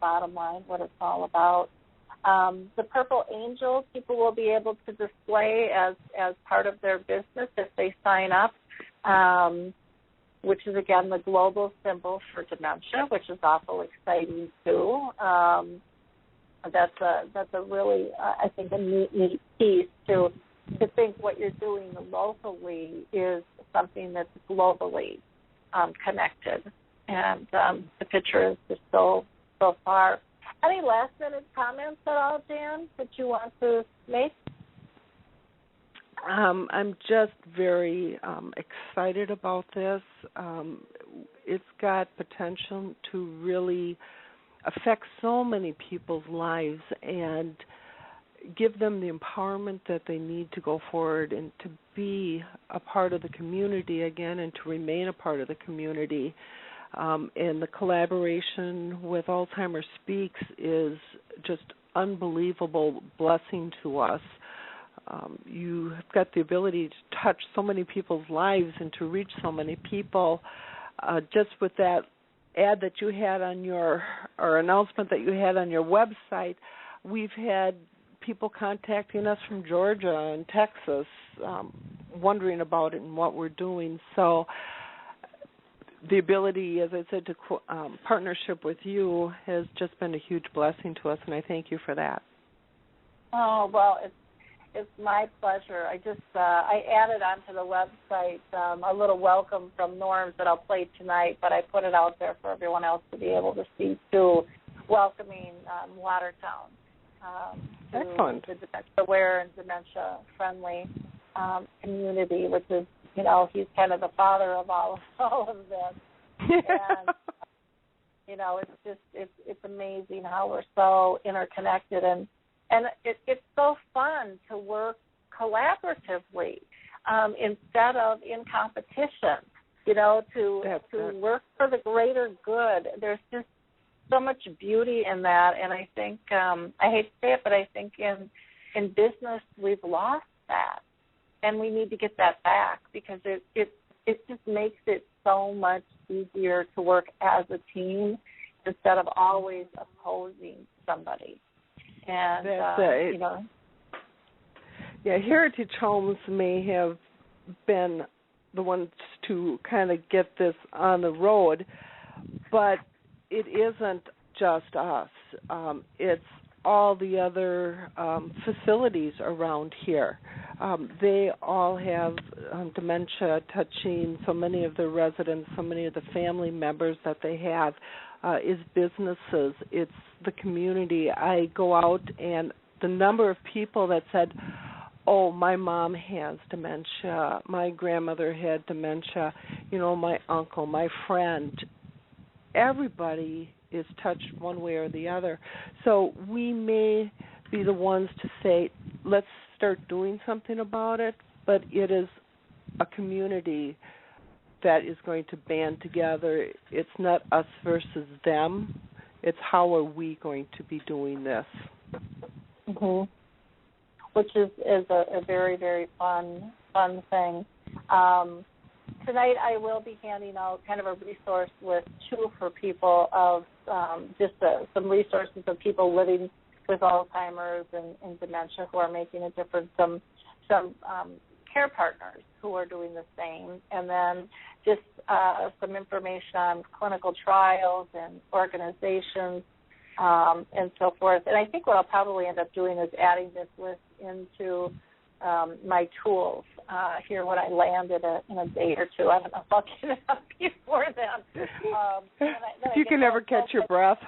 bottom line, what it's all about. The Purple Angels, people will be able to display as part of their business if they sign up, which is, again, the global symbol for dementia, which is awful exciting, too. That's a really, I think, a neat piece to think what you're doing locally is something that's globally connected. And the picture is just so far. Any last-minute comments at all, Jan, that you want to make? I'm just very excited about this. It's got potential to really affect so many people's lives and give them the empowerment that they need to go forward and to be a part of the community again and to remain a part of the community. And the collaboration with Alzheimer Speaks is just unbelievable blessing to us. You have got the ability to touch so many people's lives and to reach so many people. Just with that ad that you had on or announcement that you had on your website, we've had people contacting us from Georgia and Texas wondering about it and what we're doing. So the ability, as I said, to partnership with you has just been a huge blessing to us, and I thank you for that. Oh, well, it's my pleasure. I just I added onto the website a little welcome from Norms that I'll play tonight, but I put it out there for everyone else to be able to see too, welcoming Watertown to the dementia-aware and dementia-friendly community, which is, he's kind of the father of all of this. And, it's amazing how we're so interconnected, and it's so fun to work collaboratively instead of in competition, to work for the greater good. There's just so much beauty in that, and I think, I hate to say it, but I think in business we've lost that. And we need to get that back because it just makes it so much easier to work as a team instead of always opposing somebody. And Heritage Homes may have been the ones to kind of get this on the road, but it isn't just us. It's all the other facilities around here. They all have dementia touching so many of the residents, so many of the family members that they have is businesses. It's the community. I go out and the number of people that said, oh, my mom has dementia, my grandmother had dementia, my uncle, my friend, everybody is touched one way or the other. So we may be the ones to say, let's start doing something about it, but it is a community that is going to band together. It's not us versus them. It's how are we going to be doing this. Mm-hmm. Which is a very, very fun thing. Tonight I will be handing out kind of a resource list, too, for people of some resources of people living with Alzheimer's and dementia who are making a difference, some care partners who are doing the same, and then just some information on clinical trials and organizations and so forth. And I think what I'll probably end up doing is adding this list into my tools here when I land in a day or two. I don't know if I'll get it up before then. If you can never catch your breath.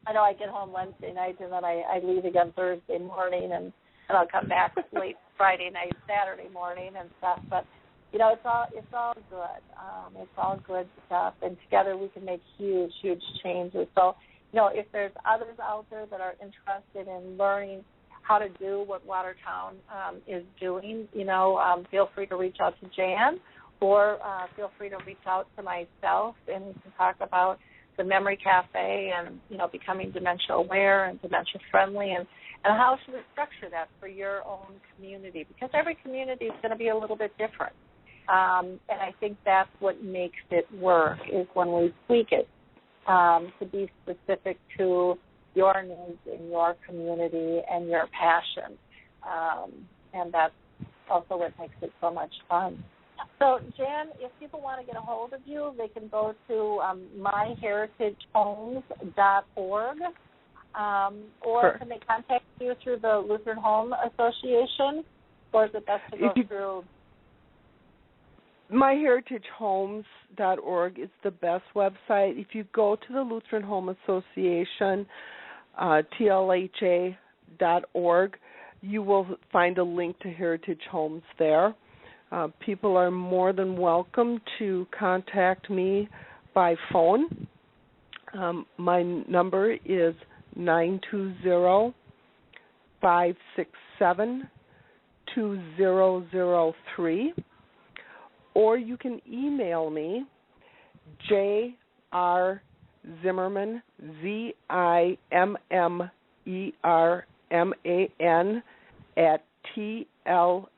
I know I get home Wednesday night and then I leave again Thursday morning and I'll come back late Friday night, Saturday morning and stuff. But it's all good. It's all good stuff, and together we can make huge, huge changes. So if there's others out there that are interested in learning how to do what Watertown is doing, feel free to reach out to Jan, or feel free to reach out to myself, and we can talk about the Memory Cafe and, becoming dementia aware and dementia friendly, and how should we structure that for your own community, because every community is going to be a little bit different. And I think that's what makes it work, is when we tweak it to be specific to your needs in your community and your passion. And that's also what makes it so much fun. So, Jan, if people want to get a hold of you, they can go to myheritagehomes.org, or can they contact you through the Lutheran Home Association, or is it best to go through? myheritagehomes.org is the best website. If you go to the Lutheran Home Association, tlha.org, you will find a link to Heritage Homes there. People are more than welcome to contact me by phone. My number is 920-567-2003, or you can email me, Zimmerman, Zimmerman, at tlha.org.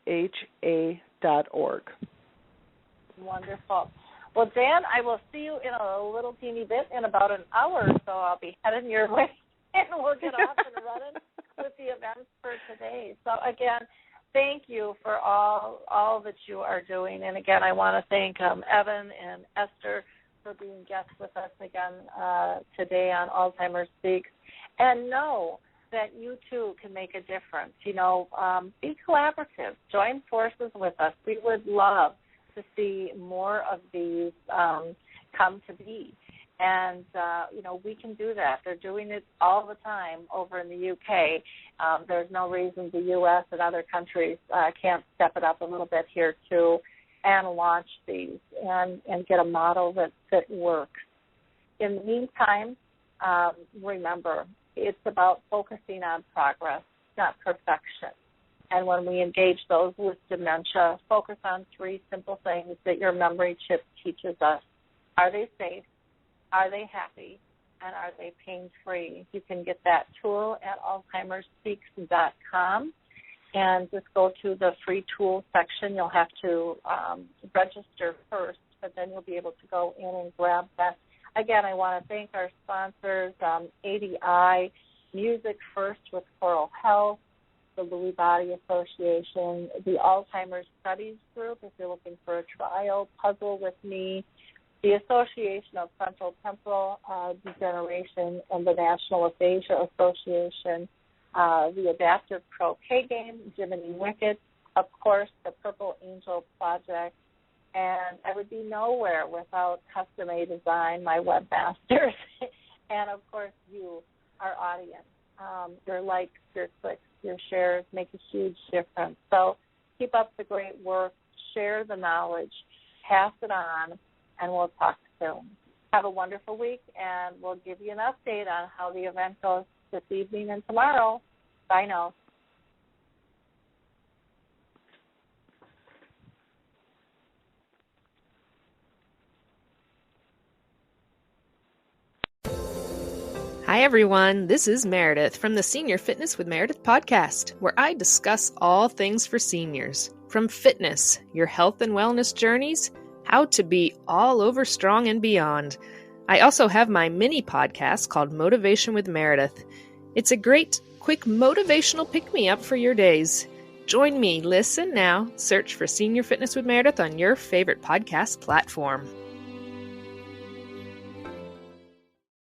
Wonderful. Well, Dan, I will see you in a little teeny bit, in about an hour, so I'll be heading your way, and we'll get off and running with the events for today. So, again, thank you for all that you are doing. And, again, I want to thank Evan and Esther for being guests with us again today on Alzheimer's Speaks. And know that you, too, can make a difference. Be collaborative. Join forces with us. We would love to see more of these come to be. And, we can do that. They're doing it all the time over in the UK. There's no reason the U.S. and other countries can't step it up a little bit here, too, and launch these and get a model that works. In the meantime, remember, it's about focusing on progress, not perfection. And when we engage those with dementia, focus on 3 simple things that your memory chip teaches us. Are they safe? Are they happy? And are they pain-free? You can get that tool at alzheimersspeaks.com. And just go to the free tools section. You'll have to register first, but then you'll be able to go in and grab that. Again, I want to thank our sponsors, ADI, Music First with Choral Health, the Lewy Body Association, the Alzheimer's Studies Group, if you're looking for a trial puzzle with me, the Association of Frontal Temporal Degeneration, and the National Aphasia Association, the Adaptive Croquet Game, Jiminy Wicket, of course, the Purple Angel Project, and I would be nowhere without Custom A Design, my webmasters, and, of course, you, our audience. Your likes, your clicks, your shares make a huge difference. So keep up the great work, share the knowledge, pass it on, and we'll talk soon. Have a wonderful week, and we'll give you an update on how the event goes this evening and tomorrow. Bye now. Hi, everyone. This is Meredith from the Senior Fitness with Meredith podcast, where I discuss all things for seniors, from fitness, your health and wellness journeys, how to be all over strong and beyond. I also have my mini podcast called Motivation with Meredith. It's a great, quick motivational pick-me-up for your days. Join me, listen now, search for Senior Fitness with Meredith on your favorite podcast platform.